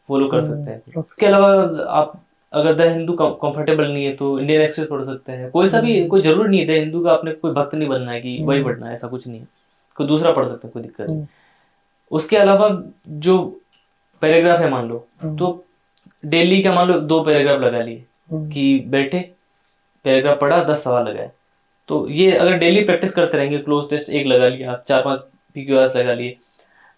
फॉलो कर सकते हैं। इसके अलावा आप अगर द हिंदू कंफर्टेबल नहीं है तो इंडियन एक्सप्रेस पढ़ सकते हैं। कोई सा भी, कोई जरूरी नहीं है द हिंदू का आपने कोई भक्त नहीं बनना है कि वही पढ़ना है, ऐसा कुछ नहीं है, कोई दूसरा पढ़ सकते हैं, कोई दिक्कत नहीं। उसके अलावा जो पैराग्राफ है मान लो, तो डेली का मान लो 2 पैराग्राफ लगा लिए कि बैठे पैराग्राफ पढ़ा, 10 सवाल लगाए। तो ये अगर डेली प्रैक्टिस करते रहेंगे, क्लोज टेस्ट 1 लगा लिया, 4-5 PQRS लगा लिए,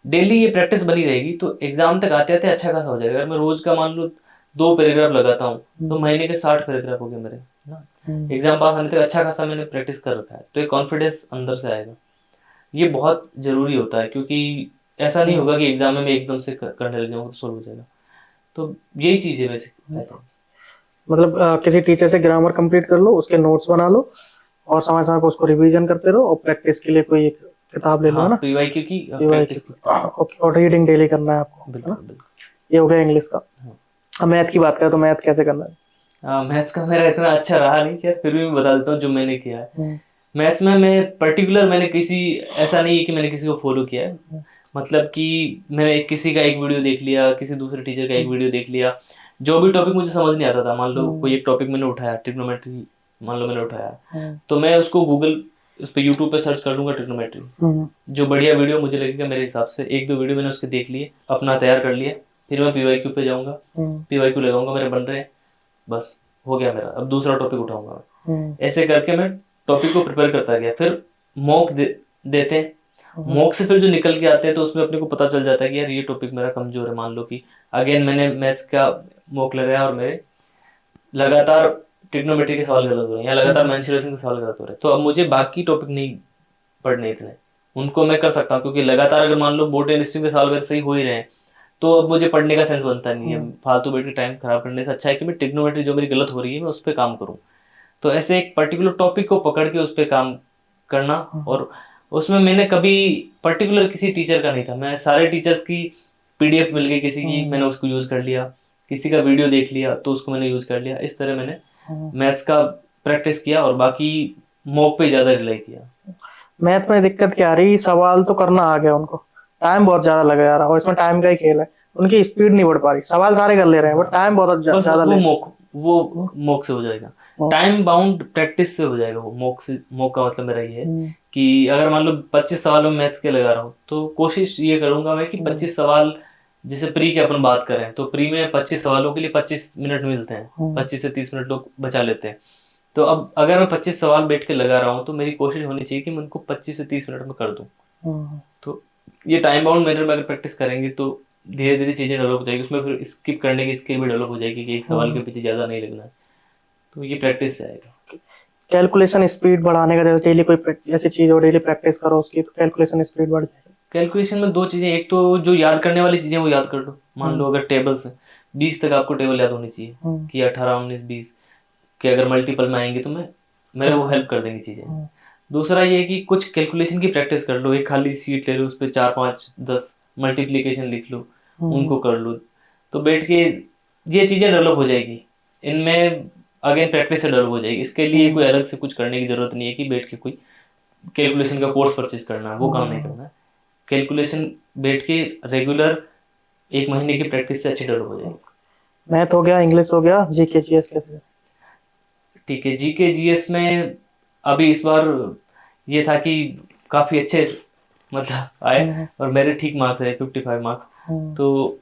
डेली ये प्रैक्टिस बनी रहेगी तो एग्जाम तक आते आते अच्छा खासा हो जाएगा। अगर मैं रोज का मान लो 2 पैराग्राफ लगाता हूँ तो महीने के 60 पैराग्राफ हो गए मेरे ना, एग्जाम पास आने तक अच्छा खासा मैंने प्रैक्टिस कर रखा है, तो एक कॉन्फिडेंस अंदर से आएगा। ये बहुत जरूरी होता है, क्योंकि ऐसा नहीं होगा कि एग्जाम में मैं एकदम से करने लग जाऊंगा तो सोल्व हो जाएगा। तो यही चीज है बेसिक। मतलब किसी टीचर से ग्रामर कंप्लीट कर लो, उसके नोट्स बना लो और समय समय पर उसको रिवीजन करते रहो, और प्रैक्टिस के लिए कोई एक किताब ले लो, है ना, PYQ की प्रैक्टिस। ओके, और रीडिंग डेली करना है आपको। बिल्कुल बिल्कुल। ये हो गया इंग्लिश का। अब मैथ की बात करें तो मैथ कैसे करना है? मैथ्स का मेरा इतना अच्छा रहा नहीं, खैर फिर भी मैं बता देता हूँ जो मैंने किया है। मैथ्स में मैं पर्टिकुलर मैंने किसी, ऐसा नहीं है कि मैंने किसी को फॉलो किया है, मतलब कि मैंने किसी का एक वीडियो देख लिया, किसी दूसरे टीचर का एक वीडियो देख लिया, जो भी टॉपिक मुझे समझ नहीं आता था, मान लो कोई एक टॉपिक मैंने उठाया, ट्रिग्नोमेट्री मान लो मैंने उठाया, तो मैं उसको गूगल उस पर यूट्यूब पे सर्च कर लूंगा ट्रिग्नोमेट्री, जो बढ़िया वीडियो मुझे लगेगा मेरे हिसाब से, 1-2 वीडियो मैंने उसके देख लिए, अपना तैयार कर लिया, फिर मैं PYQ पे जाऊंगा, PYQ लगाऊंगा, मेरे बन रहे हैं, बस हो गया मेरा, अब दूसरा टॉपिक उठाऊंगा मैं। ऐसे करके मैं टॉपिक को प्रिपेयर करता गया। फिर मॉक देते हैं, मॉक से फिर जो निकल के आते हैं तो उसमें अपने को पता चल जाता है कि यार ये टॉपिक मेरा कमजोर है। मान लो कि अगेन मैंने मैथ्स का मॉक लगाया और मेरे लगातार ट्रिग्नोमेट्री के सवाल गलत हो रहे हैं या लगातार मेंसुरेशन के सवाल गलत हो रहे हैं, तो अब मुझे बाकी टॉपिक नहीं पढ़ने इतने, उनको मैं कर सकता हूँ, क्योंकि लगातार अगर मान लो बोर्ड एंड स्ट्रीम के सवाल मेरे सही हो ही रहे हैं तो अब मुझे पढ़ने का सेंस बनता नहीं है। फालतू बैठ के टाइम खराब करने से अच्छा है कि मैं ट्रिग्नोमेट्री जो मेरी गलत हो रही है मैं उस पर काम करूँ। तो ऐसे एक पर्टिकुलर टॉपिक को पकड़ के उस पर काम करना, और उसमें मैंने कभी पर्टिकुलर किसी टीचर का नहीं था, मैं सारे टीचर्स की PDF मिल गई किसी की, मैंने उसको यूज कर लिया, किसी का वीडियो देख लिया तो उसको मैंने यूज कर लिया। इस तरह मैंने मैथ्स का प्रैक्टिस किया और बाकी मॉक पे ज्यादा रिलाई किया। मैथ में दिक्कत क्या आ रही, सवाल तो करना आ गया उनको, टाइम बहुत ज्यादा लगा जा रहा है, और इसमें टाइम का ही खेल है, उनकी स्पीड नहीं बढ़ पा रही, सवाल सारे कर ले रहे हैं बट टाइम बहुत ज्यादा ले। वो मॉक से हो जाएगा, टाइम बाउंड प्रैक्टिस से हो जाएगा वो। मॉक का मतलब मेरा ये है कि अगर मान लो 25 सवालों में मैथ्स के लगा रहा हूँ तो कोशिश ये करूंगा मैं कि 25 सवाल, जैसे प्री की अपन बात करें तो प्री में 25 सवालों के लिए 25 मिनट मिलते हैं, 25 से 30 मिनट लोग बचा लेते हैं। तो अब अगर मैं 25 सवाल बैठ के लगा रहा हूँ तो मेरी कोशिश होनी चाहिए कि मैं उनको 25 से 30 मिनट में कर दूं। तो ये टाइम बाउंड मेथड में अगर प्रैक्टिस करेंगे तो धीरे धीरे चीजें डेवलप हो जाएगी, उसमें फिर स्किप करने की स्किल भी डेवलप हो जाएगी कि एक सवाल के पीछे ज्यादा नहीं लगना है, तो ये प्रैक्टिस से आएगा। कैलकुलेशन स्पीड बढ़ाने का, जैसे डेली कोई ऐसी चीज हो डेली प्रैक्टिस करो उसकी, तो कैलकुलेशन स्पीड बढ़ जाएगी। कैलकुलेशन में 2 चीजें, एक तो जो याद करने वाली चीजें वो याद कर लो, मान लो अगर टेबल्स है 20 तक आपको टेबल याद होनी चाहिए कि 18, 19, 20 के अगर मल्टीपल में आएंगे तो मेरे वो हेल्प कर देंगी चीजें। दूसरा ये कि कुछ कैलकुलेशन की प्रैक्टिस कर लो, एक खाली सीट ले लो, उस पर 4, 5, 10 मल्टीप्लीकेशन लिख लो, उनको कर लो, तो बैठ के ये चीजें डेवलप हो जाएगी। इनमें अगेन प्रैक्टिस से डेवलप हो जाएगी। इसके लिए कोई अलग से कुछ करने की जरूरत नहीं है कि बैठ के कोई कैलकुलेशन का कोर्स परचेज करना है, वो काम नहीं करना है। कैलकुलेशन बैठ के रेगुलर 1 महीने की प्रैक्टिस से अच्छी डेवलप हो जाएगी। मैथ हो गया, इंग्लिश हो गया, जीके जीएस कैसे? ठीक है, जीके जीएस में अभी इस बार ये था कि काफ़ी अच्छे मतलब आए और मेरे ठीक मार्क्स है 55 मार्क्स। तो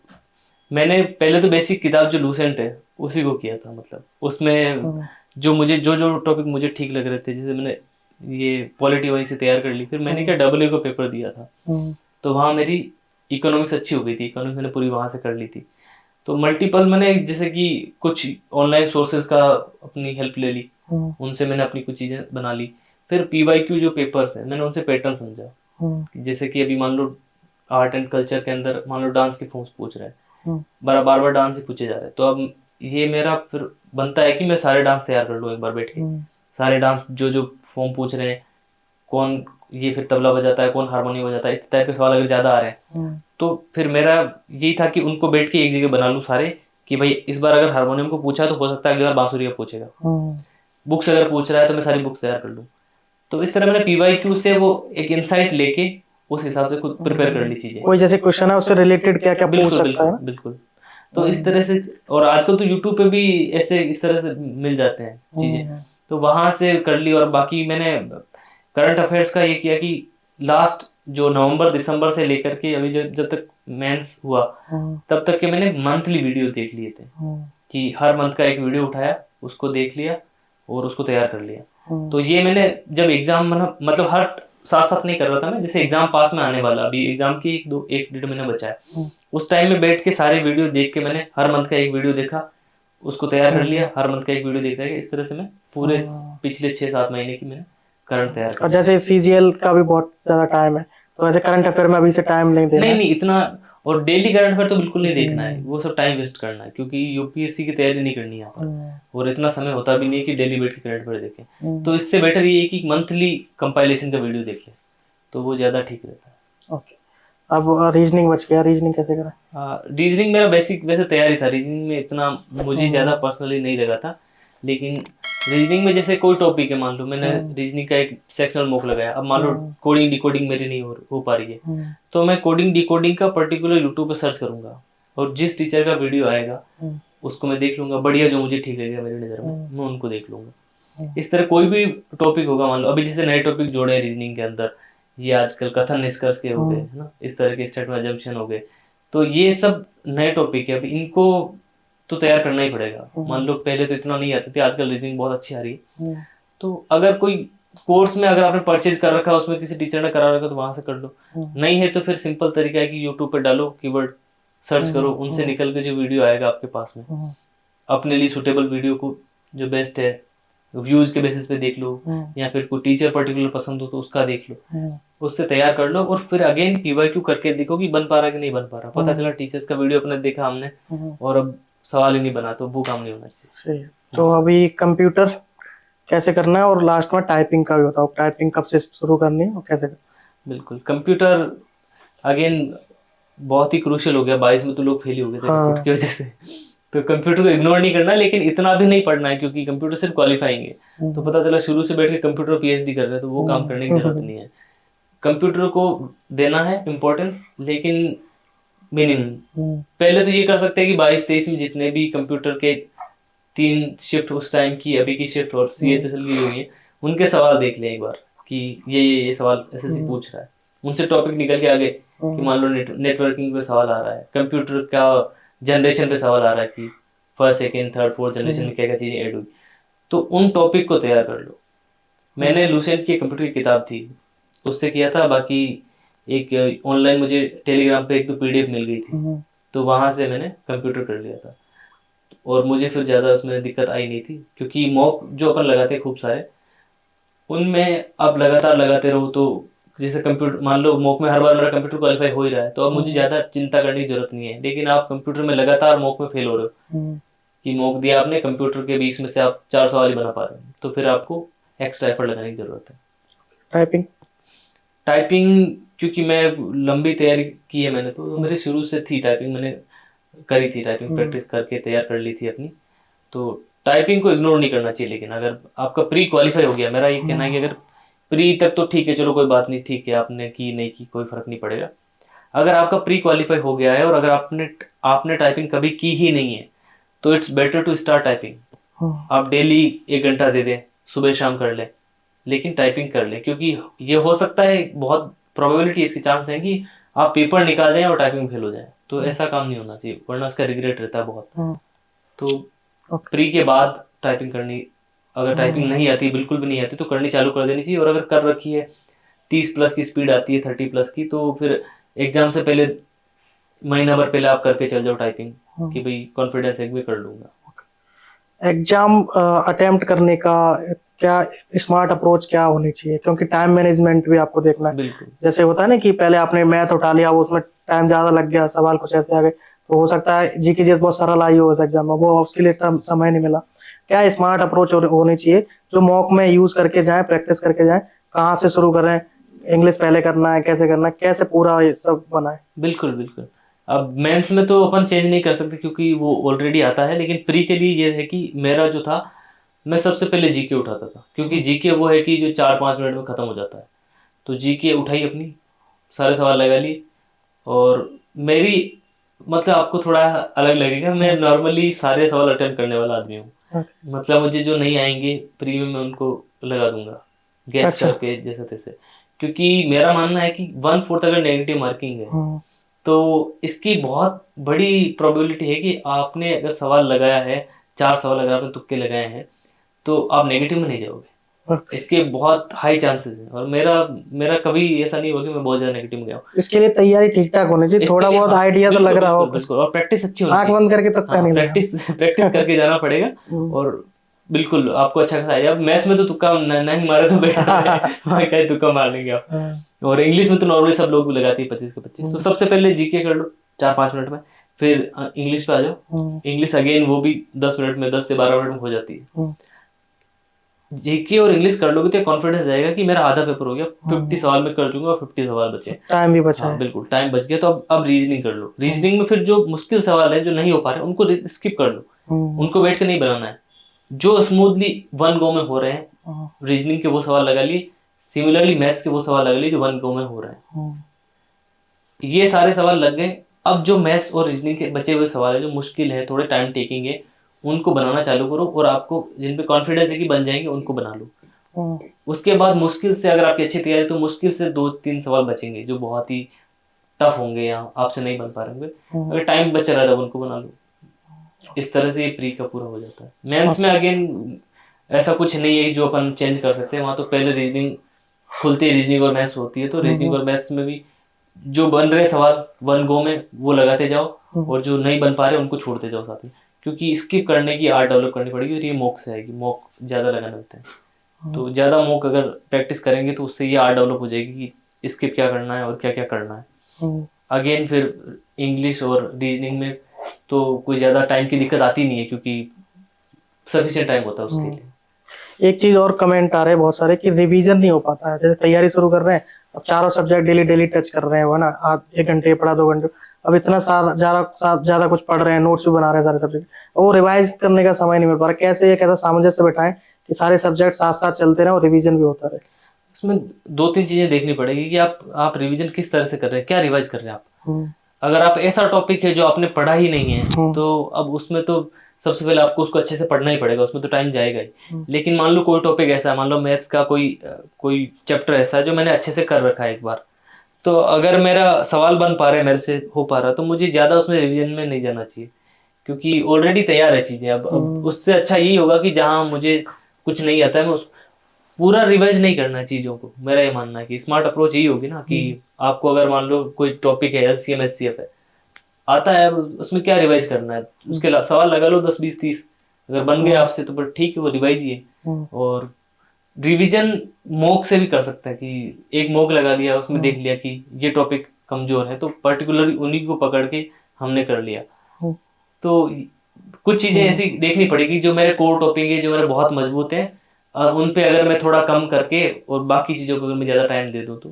मैंने पहले तो बेसिक किताब जो लूसेंट है उसी को किया था, मतलब उसमें जो मुझे जो टॉपिक मुझे ठीक लग रहे थे, जैसे मैंने ये पॉलिटी वहीं से तैयार कर ली। फिर मैंने क्या डबल ए को पेपर दिया था, तो वहाँ मेरी इकोनॉमिक्स अच्छी हो गई थी, इकोनॉमिक्स मैंने पूरी वहाँ से कर ली थी। तो मल्टीपल मैंने जैसे कि कुछ ऑनलाइन सोर्सेज का अपनी हेल्प ले ली, उनसे मैंने अपनी कुछ चीज़ें बना ली। फिर पीवाईक्यू जो पेपर्स हैं मैंने उनसे पैटर्न समझा, जैसे कि अभी मान लो आर्ट एंड कल्चर के अंदर मान लो डांस के फॉर्म्स पूछ रहे हैं, बार बार डांस ही पूछे जा रहे हैं, तो अब ये मेरा फिर बनता है कि मैं सारे डांस तैयार कर लूँ एक बार बैठ के। सारे डांस जो फॉर्म पूछ रहे हैं, कौन ये फिर तबला बजाता है, कौन हारमोनियम बजाता है, इस टाइप के सवाल अगर ज़्यादा आ रहे हैं तो फिर मेरा यही था कि उनको बैठ के एक जगह बना लूँ सारे, कि भाई इस बार अगर हारमोनियम को पूछा तो हो सकता है अगली बार बांसुरी का पूछेगा। बुक्स अगर पूछ रहा है तो मैं सारी बुक्स तैयार कर लूँ। तो इस तरह मैंने पीवाईक्यू से वो एक इंसाइट लेके उस हिसाब से खुद प्रिपेयर कर ली चीज़ें। कोई जैसे क्वेश्चन है उससे रिलेटेड क्या क्या पूछ सकता है। बिल्कुल। तो इस तरह से, और आजकल तो यूट्यूब पे भी ऐसे इस तरह से मिल जाते हैं चीज़ें, तो वहाँ से कर ली। और बाकी मैंने करंट अफेयर्स का ये किया कि लास्ट जो नवंबर दिसंबर से लेकर के अभी जब तक मेंस हुआ तब तक के मैंने मंथली वीडियो देख लिए थे, कि हर मंथ का एक वीडियो उठाया, उसको देख लिया और उसको तैयार कर लिया। तो ये मैंने जब एग्जाम मतलब हर साथ साथ नहीं कर रहा था मैं, जैसे एग्जाम पास में आने वाला, अभी एग्जाम की 1-1.5 महीना बचा है, उस टाइम में बैठ के सारे वीडियो देख के मैंने हर मंथ का एक वीडियो देखा, उसको तैयार कर लिया, हर मंथ का एक वीडियो देखा है। इस तरह से मैं पूरे पिछले 6-7 महीने की मैंने करंट तैयार कर। और जैसे सीजीएल का भी बहुत ज्यादा टाइम है, तो ऐसे करंट अफेयर में अभी से टाइम नहीं देना। नहीं इतना, और डेली करंट अफेयर तो बिल्कुल नहीं देखना है, वो सब टाइम वेस्ट करना है, क्योंकि यूपीएससी की तैयारी नहीं करनी है यहाँ पर, और इतना समय होता भी नहीं है कि डेली बैठ के करंट अफेयर देखें। तो इससे बेटर ये है कि मंथली कंपाइलेशन का वीडियो देख ले, तो वो ज़्यादा ठीक रहता है। ओके, अब रीजनिंग बच गया, रीजनिंग कैसे करें? रीजनिंग मेरा बेसिक वैसे तैयारी था, रीजनिंग में इतना मुझे ज़्यादा पर्सनली नहीं लगा था, लेकिन रीजनिंग में जैसे कोई टॉपिक है, मान लो मैंने रीजनिंग का एक सेक्शनल मॉक लगाया, अब मान लो कोडिंग डिकोडिंग मेरी नहीं हो पा रही है, तो मैं कोडिंग डिकोडिंग का पर्टिकुलर यूट्यूब पे सर्च करूंगा, और जिस टीचर का वीडियो आएगा उसको मैं देख लूंगा, बढ़िया जो मुझे ठीक लगेगा मेरी नज़र में मैं उनको देख लूंगा। इस तरह कोई भी टॉपिक होगा, मान लो अभी जैसे नए टॉपिक जोड़े हैं रीजनिंग के अंदर, ये आजकल कथन निष्कर्ष के हो गए है ना, इस तरह के स्टेटमेंट अजम्पशन हो गए, तो ये सब नए टॉपिक है, अभी इनको तो तैयार करना ही पड़ेगा। मान लो पहले तो इतना नहीं आती थी, आजकल रीजनिंग बहुत अच्छी आ रही है, तो अगर कोई कोर्स में अगर आपने परचेज कर रखा है, उसमें किसी टीचर ने करा रखा तो वहां से कर लो, नहीं है तो फिर सिंपल तरीका है कि यूट्यूब पे डालो, कीवर्ड सर्च करो, उनसे निकल के जो वीडियो आएगा आपके पास में, अपने लिए सुटेबल वीडियो को जो बेस्ट है व्यूज के बेसिस पे देख लो, या फिर कोई टीचर पर्टिकुलर पसंद हो तो उसका देख लो, उससे तैयार कर लो, और फिर अगेन पीवाईक्यू करके देखो कि बन पा रहा कि नहीं बन पा रहा। पता चला टीचर्स का वीडियो अपने देखा हमने और अब सवाल ही नहीं बना, तो वो काम नहीं होना चाहिए। तो अभी कंप्यूटर कैसे करना है, और लास्ट में टाइपिंग का भी बताओ, टाइपिंग कब से शुरू करनी है और कैसे करना? बिल्कुल, कंप्यूटर अगेन बहुत ही क्रूशियल हो गया, 22 में तो लोग फेल ही हो गए थे कंप्यूटर की वजह से, तो कंप्यूटर को इग्नोर नहीं करना, लेकिन इतना भी नहीं पढ़ना है, क्योंकि कंप्यूटर सिर्फ क्वालिफाइंग है, तो पता चला शुरू से बैठ के कंप्यूटर पीएचडी कर रहे हैं, तो वो काम करने की जरूरत नहीं है। कंप्यूटर को देना है इम्पोर्टेंस, लेकिन मिनिमम। पहले तो ये कर सकते हैं कि 22-23 में जितने भी कंप्यूटर के 3 शिफ्ट उस टाइम की, अभी की शिफ्ट और CHSL की हुई है, उनके सवाल देख लें एक बार कि ये सवाल SSC पूछ रहा है, उनसे टॉपिक निकल के आगे कि मान लो नेटवर्किंग पे सवाल आ रहा है, कंप्यूटर का जनरेशन पे सवाल आ रहा है कि first second third fourth generation में क्या क्या चीज़ें ऐड हुई, तो उन टॉपिक को तैयार कर लो। मैंने लूसेंट की कंप्यूटर की किताब थी उससे किया था, बाकी एक ऑनलाइन मुझे टेलीग्राम पे 1-2 PDF मिल गई थी, तो वहाँ से मैंने कंप्यूटर कर लिया था, और मुझे फिर ज़्यादा उसमें दिक्कत आई नहीं थी, क्योंकि मॉक जो अपन लगाते हैं खूब सारे, उनमें अब लगातार लगाते रहो, तो जैसे कंप्यूटर मान लो मॉक में हर बार मेरा कंप्यूटर क्वालिफाई हो ही रहा है, तो अब मुझे ज़्यादा चिंता करने की जरूरत नहीं है। लेकिन आप कंप्यूटर में लगातार मॉक में फेल हो रहे हो, कि मॉक दिया आपने, कंप्यूटर के 20 में से आप 4 सवाल ही बना पा रहे हो, तो फिर आपको एक्स्ट्रा एफर्ट लगाने की जरूरत है। टाइपिंग क्योंकि मैं लंबी तैयारी की है मैंने, तो मेरे शुरू से थी टाइपिंग, मैंने करी थी टाइपिंग, प्रैक्टिस करके तैयार कर ली थी अपनी, तो टाइपिंग को इग्नोर नहीं करना चाहिए, लेकिन अगर आपका प्री क्वालिफाई हो गया, मेरा ये कहना है कि अगर प्री तक तो ठीक है, चलो कोई बात नहीं, ठीक है आपने की नहीं की कोई फर्क नहीं पड़ेगा। अगर आपका प्री क्वालिफाई हो गया है और अगर आपने आपने टाइपिंग कभी की ही नहीं है, तो it's better to start typing. आप डेली 1 घंटा दे दें, सुबह शाम कर लें, लेकिन टाइपिंग कर लें, क्योंकि ये हो सकता है, बहुत प्रोबेबिलिटी इसकी चांस है कि आप पेपर निकाल जाएं और टाइपिंग फेल हो जाए। तो ऐसा काम नहीं होना चाहिए, वरना उसका रिग्रेट रहता है बहुत। तो प्री के बाद टाइपिंग करनी, अगर टाइपिंग नहीं आती, बिल्कुल भी नहीं आती, तो करनी चालू कर देनी चाहिए। और अगर कर रखी है, 30+ की स्पीड आती है, 30+ की, तो फिर एग्जाम से पहले महीना भर पहले आप करके चल जाओ टाइपिंग, कि भाई कॉन्फिडेंस है कि मैं कर लूंगा। एग्जाम अटेम्प्ट करने का क्या स्मार्ट अप्रोच क्या होनी चाहिए, क्योंकि टाइम मैनेजमेंट भी आपको देखना है। बिल्कुल, जैसे होता है ना कि पहले आपने मैथ उठा लिया, वो उसमें टाइम ज्यादा लग गया, सवाल कुछ ऐसे आ गए, तो हो सकता है जीके जैसे बहुत सरल आई हो उस एग्जाम में, वो उसके लिए समय नहीं मिला। क्या स्मार्ट अप्रोच होनी चाहिए जो मॉक में यूज करके जाए, प्रैक्टिस करके जाए, कहाँ से शुरू करें, इंग्लिश पहले करना है, कैसे करना है, कैसे पूरा ये सब बनाए? बिल्कुल, बिल्कुल। अब मेंस में तो अपन चेंज नहीं कर सकते क्योंकि वो ऑलरेडी आता है, लेकिन प्री के लिए ये है कि मेरा जो था, मैं सबसे पहले जीके उठाता था, क्योंकि जीके वो है कि जो 4-5 मिनट में ख़त्म हो जाता है। तो जीके उठाई अपनी, सारे सवाल लगा लिए। और मेरी, मतलब आपको थोड़ा अलग लगेगा, मैं नॉर्मली सारे सवाल अटेम्प्ट करने वाला आदमी हूँ। मतलब मुझे जो नहीं आएंगे प्री में, मैं उनको लगा दूंगा गैस अच्छा। करके, जैसे तैसे। क्योंकि मेरा मानना है कि 1/4 अगर नेगेटिव मार्किंग है, तो इसकी बहुत बड़ी प्रोबेबिलिटी है कि आपने अगर सवाल लगाया है, 4 सवाल अगर आपने तुक्के लगाए हैं, तो आप नेगेटिव में नहीं जाओगे। इसके बहुत हाई चांसेस हैं। और मेरा मेरा कभी ऐसा नहीं हुआ कि मैं बहुत ज्यादा नेगेटिव में गया हूँ। इसके लिए तैयारी ठीक ठाक होनी चाहिए, थोड़ा बहुत हाँ, आइडिया तो लग रहा हो, बिल्कुल, और प्रैक्टिस अच्छी होनी आंख चाहिए। बंद करके तुक्का नहीं लगाना। प्रैक्टिस करके जाना पड़ेगा। और बिल्कुल आपको अच्छा खासा आइडिया। मैथ्स में तो तुक्का नहीं मारे तो बेटर है, वहाँ का तुक्का मार लेंगे आप। और इंग्लिश में तो नॉर्मली सब लोग भी लगाते हैं 25 के 25। तो सबसे पहले जीके कर लो 4-5 मिनट में, फिर इंग्लिश पे आ जाओ। इंग्लिश अगेन वो भी 10 मिनट में, 10 से 12 मिनट में हो जाती है। जीके और इंग्लिश कर लोगे तो कॉन्फिडेंस जाएगा कि मेरा आधा पेपर हो गया, 50 सवाल में कर दूंगा और 50 सवाल बचे, टाइम भी बचा है। बिल्कुल टाइम बच गया। तो अब रीजनिंग कर लो। रीजनिंग में फिर जो मुश्किल सवाल है, जो नहीं हो पा रहे, उनको स्किप कर लो, उनको बैठ के नहीं बनाना है। जो स्मूथली 1 गो में हो रहे हैं, रीजनिंग के वो सवाल लगा लिए, सिमिलरली मैथ्स के वो सवाल लगा लिए जो 1 गो में हो रहे हैं। ये सारे सवाल लग गए। अब जो मैथ्स और रीजनिंग के बचे हुए सवाल है, जो मुश्किल है, थोड़े टाइम टेकिंग है, उनको बनाना चालू करो। और आपको जिन पे कॉन्फिडेंस है कि बन जाएंगे, उनको बना लो। उसके बाद मुश्किल से, अगर आपकी अच्छी तैयारी, तो मुश्किल से 2-3 सवाल बचेंगे जो बहुत ही टफ होंगे या आपसे नहीं बन पा रहे होंगे। अगर टाइम बच रहा है, उनको बना लो। इस तरह से ये प्री का पूरा हो जाता है। मेंस में अगेन ऐसा कुछ नहीं है जो अपन चेंज कर सकते हैं। वहाँ तो पहले रीजनिंग खुलती है, रीजनिंग और मैथ्स होती है। तो रीजनिंग और मैथ्स में भी जो बन रहे सवाल 1 गो में, वो लगाते जाओ, और जो नहीं बन पा रहे उनको छोड़ते जाओ साथ में। क्योंकि स्किप करने की आर्ट डेवलप करनी पड़ेगी, और ये मॉक से आएगी। मॉक ज़्यादा लगाने होते हैं, तो ज़्यादा मॉक अगर प्रैक्टिस करेंगे तो उससे ये आर्ट डेवलप हो जाएगी कि स्किप क्या करना है और क्या क्या करना है। अगेन फिर इंग्लिश और रीजनिंग में तो कोई ज़्यादा टाइम की दिक्कत आती नहीं है, क्योंकि सफिशिएंट टाइम होता है उसके लिए। एक चीज और कमेंट आ रहे हैं बहुत सारे कि रिवीजन नहीं हो पाता है। जैसे तैयारी शुरू कर रहे हैं, अब चारों सब्जेक्ट डेली डेली टच कर रहे हैं, वो ना 1 घंटे पढ़ा, 2 घंटे, अब इतना ज्यादा कुछ पढ़ रहे हैं, नोट्स भी बना रहे हैं सारे सब्जेक्ट, वो रिवाइज करने का समय नहीं मिल पा रहा। कैसा सामंजस्य बैठाएं कि सारे सब्जेक्ट साथ साथ चलते रहे और रिवीजन भी होता रहे? इसमें 2-3 चीजें देखनी पड़ेगी कि आप रिवीजन किस तरह से कर रहे हैं, क्या रिवाइज कर रहे हैं आप। अगर आप ऐसा टॉपिक है जो आपने पढ़ा ही नहीं है, तो अब उसमें तो सबसे पहले आपको उसको अच्छे से पढ़ना ही पड़ेगा, उसमें तो टाइम जाएगा ही। लेकिन मान लो कोई टॉपिक ऐसा है, मान लो मैथ्स का कोई चैप्टर ऐसा है जो मैंने अच्छे से कर रखा है एक बार, तो अगर मेरा सवाल बन पा रहा है, मेरे से हो पा रहा है, तो मुझे ज़्यादा उसमें रिवीजन में नहीं जाना चाहिए, क्योंकि ऑलरेडी तैयार है चीज़ें। अब उससे अच्छा यही होगा कि जहाँ मुझे कुछ नहीं आता है, मैं उस पूरा रिवाइज नहीं करना है चीज़ों को। मेरा ये मानना है कि स्मार्ट अप्रोच यही होगी ना, कि आपको अगर मान लो कोई टॉपिक है, LCM HCF है, आता है, उसमें क्या रिवाइज करना है, उसके सवाल लगा लो 10 20 30, अगर बन गए आपसे तो बट ठीक है, वो रिवाइज ही है। और रिवीजन मॉक से भी कर सकते हैं, कि एक मॉक लगा लिया, उसमें देख लिया कि ये टॉपिक कमजोर है, तो पर्टिकुलरली उन्हीं को पकड़ के हमने कर लिया। तो कुछ चीजें ऐसी देखनी पड़ेगी जो मेरे कोर टॉपिक है, जो मेरे बहुत मजबूत है, उन पे अगर मैं थोड़ा कम करके और बाकी चीजों को अगर मैं ज्यादा टाइम दे दूं तो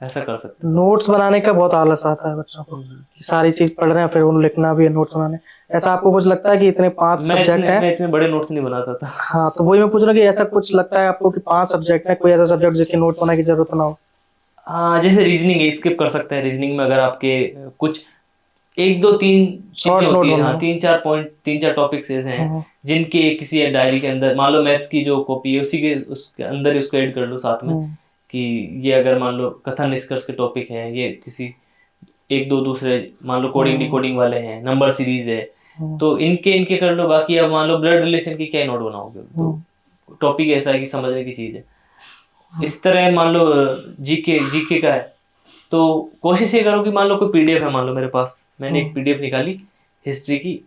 ऐसा कर सकते हैं। नोट्स बनाने का बहुत आलस आता है बच्चों को कि सारी चीज पढ़ रहे हैं फिर उन्हें लिखना भी है नोट्स बनाने। ऐसा आपको कुछ लगता है कि इतने 5 सब्जेक्ट हैं? मैं इतने बड़े नोट्स नहीं बनाता था। हाँ, तो वही मैं पूछ रहा हूँ कि ऐसा कुछ लगता है आपको कि 5 सब्जेक्ट है, कोई ऐसा सब्जेक्ट जिसके नोट बनाने की जरूरत ना हो? हाँ, जैसे रीजनिंग है, स्किप कर सकते हैं। रीजनिंग में अगर आपके कुछ 1 2 3 शॉर्ट चीजें नोट होती है, हाँ, बनाना। 3 4 पॉइंट, 3 4 टॉपिक्स ऐसे हैं जिनके किसी एक डायरी के अंदर, मान लो मैथ्स की जो कॉपी है उसी के उसके अंदर ही उसको ऐड कर लो साथ में, कि ये अगर मान लो कथन निष्कर्ष के टॉपिक हैं, ये किसी 1 2 दूसरे मान लो कोडिंग डिकोडिंग वाले हैं, नंबर सीरीज है, तो इनके इनके कर लो। बाकी अब मान लो ब्लड रिलेशन की क्या नोट बनाओगे, तो टॉपिक ऐसा है कि समझने की चीज है। इस तरह मान लो जीके जीके का है, तो कोशिश ये करो कि मान लो कोई पीडीएफ है, मान लो मेरे पास, मैंने एक पीडीएफ निकाली हिस्ट्री की,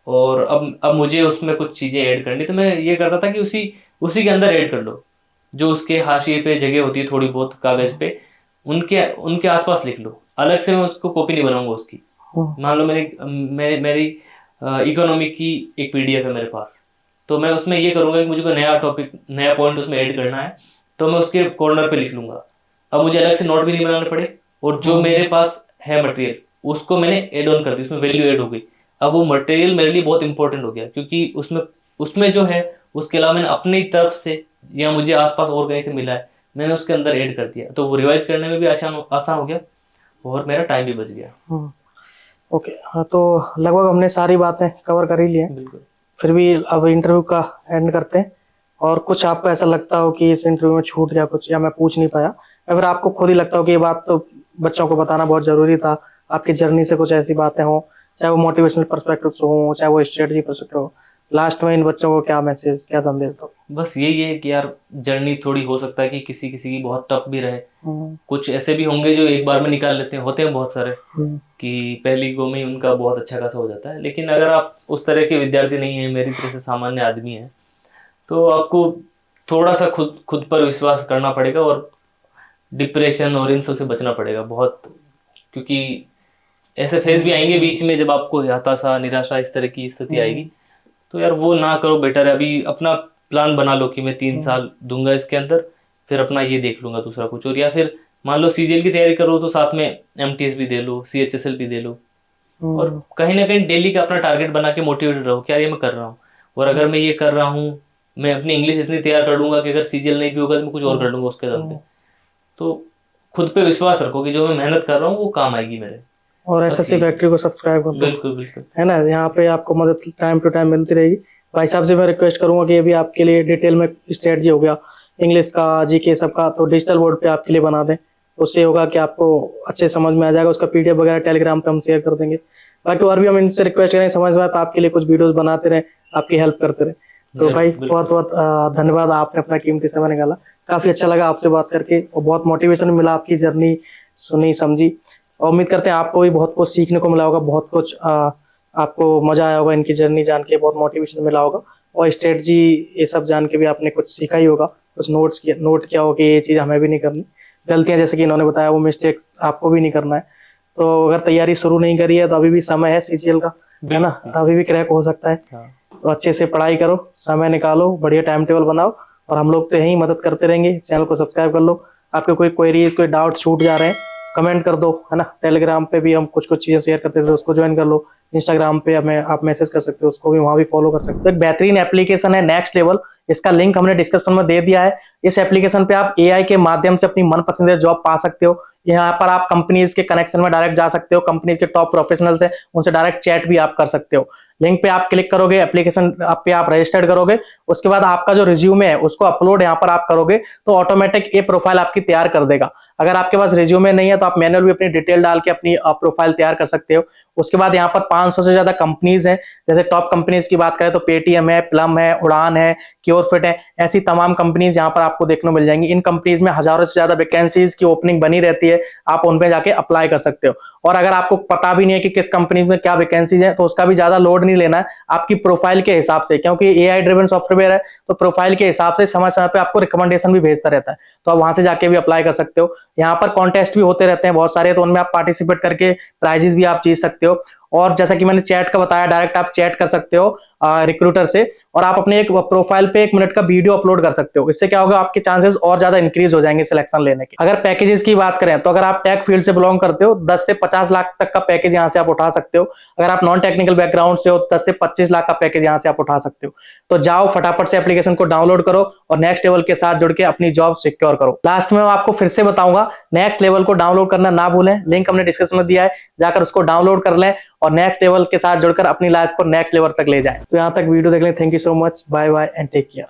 और अब मुझे उसमें कुछ चीजें ऐड करनी, तो मैं ये करता था कि उसी उसी के अंदर ऐड कर लो। जो उसके हाशिए पे जगह होती है थोड़ी बहुत कागज पे, उनके उनके आसपास लिख लो। अलग से मैं उसको कॉपी नहीं बनाऊंगा उसकी। मान लो मेरी इकोनॉमी की एक पीडीएफ है मेरे पास, तो मैं उसमें ये करूंगा कि मुझे कोई नया टॉपिक, नया पॉइंट उसमें ऐड करना है, तो मैं उसके कॉर्नर पे लिख लूंगा। अब मुझे अलग से नोट भी नहीं बनाने पड़े, और जो मेरे पास है मटेरियल उसको मैंने ऐड ऑन कर दी, उसमें वैल्यू ऐड हो गई। अब वो मटेरियल मेरे लिए बहुत इंपॉर्टेंट हो गया, क्योंकि उसमें उसमें जो है, उसके अलावा मैंने अपनी तरफ से या मुझे आसपास और कहीं से मिला है, मैंने उसके अंदर ऐड कर दिया, तो वो रिवाइज करने में भी आसान हो गया, और मेरा टाइम भी बच गया। ओके, हाँ, तो लगभग हमने सारी बातें कवर कर ही ली हैं। बिल्कुल। फिर भी अब इंटरव्यू का एंड करते हैं, और कुछ आपको ऐसा लगता हो कि इस इंटरव्यू में छूट गया कुछ, या मैं पूछ नहीं पाया, या फिर आपको खुद ही लगता हो कि ये बात तो बच्चों को बताना बहुत जरूरी था, आपकी जर्नी से कुछ ऐसी बातें हो, चाहे वो मोटिवेशनल पर्सपेक्टिव हो, चाहे वो स्ट्रेटजी पर्सपेक्टिव हो, लास्ट में इन बच्चों को क्या मैसेज, क्या संदेश दो? बस यही है कि यार, जर्नी थोड़ी हो सकता है कि किसी किसी की बहुत टफ भी रहे, कुछ ऐसे भी होंगे जो एक बार में निकाल लेते हैं, होते हैं बहुत सारे, कि पहली गो में ही उनका बहुत अच्छा खासा हो जाता है। लेकिन अगर आप उस तरह के विद्यार्थी नहीं है, मेरी तरह से सामान्य आदमी है, तो आपको थोड़ा सा खुद खुद पर विश्वास करना पड़ेगा, और डिप्रेशन और इन सब से बचना पड़ेगा बहुत, क्योंकि ऐसे फेज भी आएंगे बीच में जब आपको हताशा, निराशा, इस तरह की स्थिति आएगी। तो यार वो ना करो, बेटर है अभी अपना प्लान बना लो कि मैं 3 साल दूंगा इसके अंदर, फिर अपना ये देख लूंगा दूसरा कुछ। और या फिर मान लो सीजीएल की तैयारी करो, तो साथ में एमटीएस भी दे लो, सीएचएसएल भी दे लो, और कहीं ना कहीं डेली का अपना टारगेट बना के मोटिवेटेड रहो कि यार ये मैं कर रहा हूँ, और अगर मैं ये कर रहा हूँ, मैं अपनी इंग्लिश इतनी तैयार कर लूंगा कि अगर सीजीएल नहीं भी होगा तो मैं कुछ और कर लूंगा उसके दम पे। तो खुद पे विश्वास रखो कि जो मैं मेहनत कर रहा हूँ वो काम आएगी मेरे। और एसएससी फैक्ट्री को सब्सक्राइब कर लो। बिल्कुल बिल्कुल, है ना, यहाँ पे आपको मदद टाइम टू टाइम मिलती रहेगी। भाई साहब से मैं रिक्वेस्ट करूंगा कि ये भी आपके लिए डिटेल में स्ट्रेटजी हो गया, इंग्लिश का, जीके सबका, तो डिजिटल बोर्ड पे आपके लिए बना दें, उससे होगा कि आपको अच्छे समझ में आ जाएगा। उसका पीडीएफ वगैरह टेलीग्राम पे हम शेयर कर देंगे। बाकी और भी हम इनसे रिक्वेस्ट करें समय समय पर आपके लिए कुछ वीडियोस बनाते रहे, आपकी हेल्प करते रहे। तो भाई बहुत बहुत धन्यवाद, आपने अपना कीमती समय निकाला। काफी अच्छा लगा आपसे बात करके, और बहुत मोटिवेशन मिला, आपकी जर्नी सुनी समझी, और उम्मीद करते हैं आपको भी बहुत कुछ सीखने को मिला होगा, बहुत कुछ आपको मजा आया होगा इनकी जर्नी जान के, बहुत मोटिवेशन मिला होगा, और स्ट्रेटजी ये सब जान के भी आपने कुछ सीखा ही होगा, कुछ नोट किया होगा कि ये चीज हमें भी नहीं करनी, गलतियां जैसे कि इन्होंने बताया वो मिस्टेक्स आपको भी नहीं करना है। तो अगर तैयारी शुरू नहीं करी है तो अभी भी समय है सीजीएल का, है ना, अभी भी क्रैक हो सकता है। तो अच्छे से पढ़ाई करो, समय निकालो, बढ़िया टाइम टेबल बनाओ, और हम लोग तो यही मदद करते रहेंगे। चैनल को सब्सक्राइब कर लो। आपके कोई क्वेरीज, कोई डाउट छूट जा रहे हैं, कमेंट कर दो, है ना। टेलीग्राम पे भी हम कुछ कुछ चीजें शेयर करते थे, उसको ज्वाइन कर लो। इंस्टाग्राम पे हमें आप मैसेज कर सकते हो, उसको भी वहां भी फॉलो कर सकते हो। एक बेहतरीन एप्लीकेशन है नेक्स्ट लेवल, इसका लिंक हमने डिस्क्रिप्शन में दे दिया है। इस एप्लीकेशन पे आप एआई के माध्यम से अपनी मन पसंदीदा जॉब पा सकते हो। यहाँ पर आप कंपनीज के कनेक्शन में डायरेक्ट जा सकते हो, कंपनीज के टॉप प्रोफेशनल्स हैं उनसे डायरेक्ट चैट भी आप कर सकते हो। लिंक पे आप क्लिक करोगे, एप्लीकेशन पे आप रजिस्टर्ड करोगे, उसके बाद आपका जो रिज्यूमे है उसको अपलोड यहाँ पर आप करोगे तो ऑटोमेटिक ये प्रोफाइल आपकी तैयार कर देगा। अगर आपके पास रिज्यूमे नहीं है तो आप मैनुअल भी अपनी डिटेल डाल के अपनी प्रोफाइल तैयार कर सकते हो। उसके बाद यहाँ पर 500 से ज्यादा कंपनीज हैं, जैसे टॉप कंपनीज की बात करें तो पेटीएम है, प्लम है, उड़ान है, क्योरफिट है, ऐसी तमाम कंपनीज यहाँ पर आपको देखने को मिल जाएंगी। इन कंपनीज में हजारों से ज्यादा वैकेंसीज की ओपनिंग बनी रहती है, आप उन पे जाके अप्लाई कर सकते हो। और अगर आपको पता भी नहीं है कि किस कंपनी में क्या वैकेंसीज है तो उसका भी ज्यादा लोड नहीं लेना है, आपकी प्रोफाइल के हिसाब से, क्योंकि एआई ड्रिवन सॉफ्टवेयर है तो प्रोफाइल के हिसाब से समय समय पे आपको रिकमेंडेशन भी भेजता रहता है, तो आप वहां से जाके भी अप्लाई कर सकते हो। यहाँ पर कॉन्टेस्ट भी होते रहते हैं बहुत सारे, तो उनमें आप पार्टिसिपेट करके प्राइजेस भी आप जीत सकते हो। और जैसा कि मैंने चैट का बताया, डायरेक्ट आप चैट कर सकते हो रिक्रूटर से, और आप अपने एक प्रोफाइल पे 1 मिनट का वीडियो अपलोड कर सकते हो। इससे क्या होगा, आपके चांसेस और ज्यादा इंक्रीज हो जाएंगे सिलेक्शन लेने के। अगर पैकेजेस की बात करें तो अगर आप टेक फील्ड से बिलोंग करते हो 10 से 50 लाख तक का पैकेज यहाँ से आप उठा सकते हो। अगर आप नॉन टेक्निकल बैकग्राउंड से हो 10 से 25 लाख का पैकेज यहाँ से आप उठा सकते हो। तो जाओ फटाफट से एप्लीकेशन को डाउनलोड करो और नेक्स्ट लेवल के साथ जुड़ के अपनी जॉब सिक्योर करो। लास्ट में मैं आपको फिर से बताऊंगा, नेक्स्ट लेवल को डाउनलोड करना ना भूलें, लिंक हमने डिस्क्रिप्शन में दिया है, जाकर उसको डाउनलोड कर लें और नेक्स्ट लेवल के साथ जुड़कर अपनी लाइफ को नेक्स्ट लेवल तक ले जाएं। तो यहाँ तक वीडियो देख लें। Thank you so much, bye bye and take care.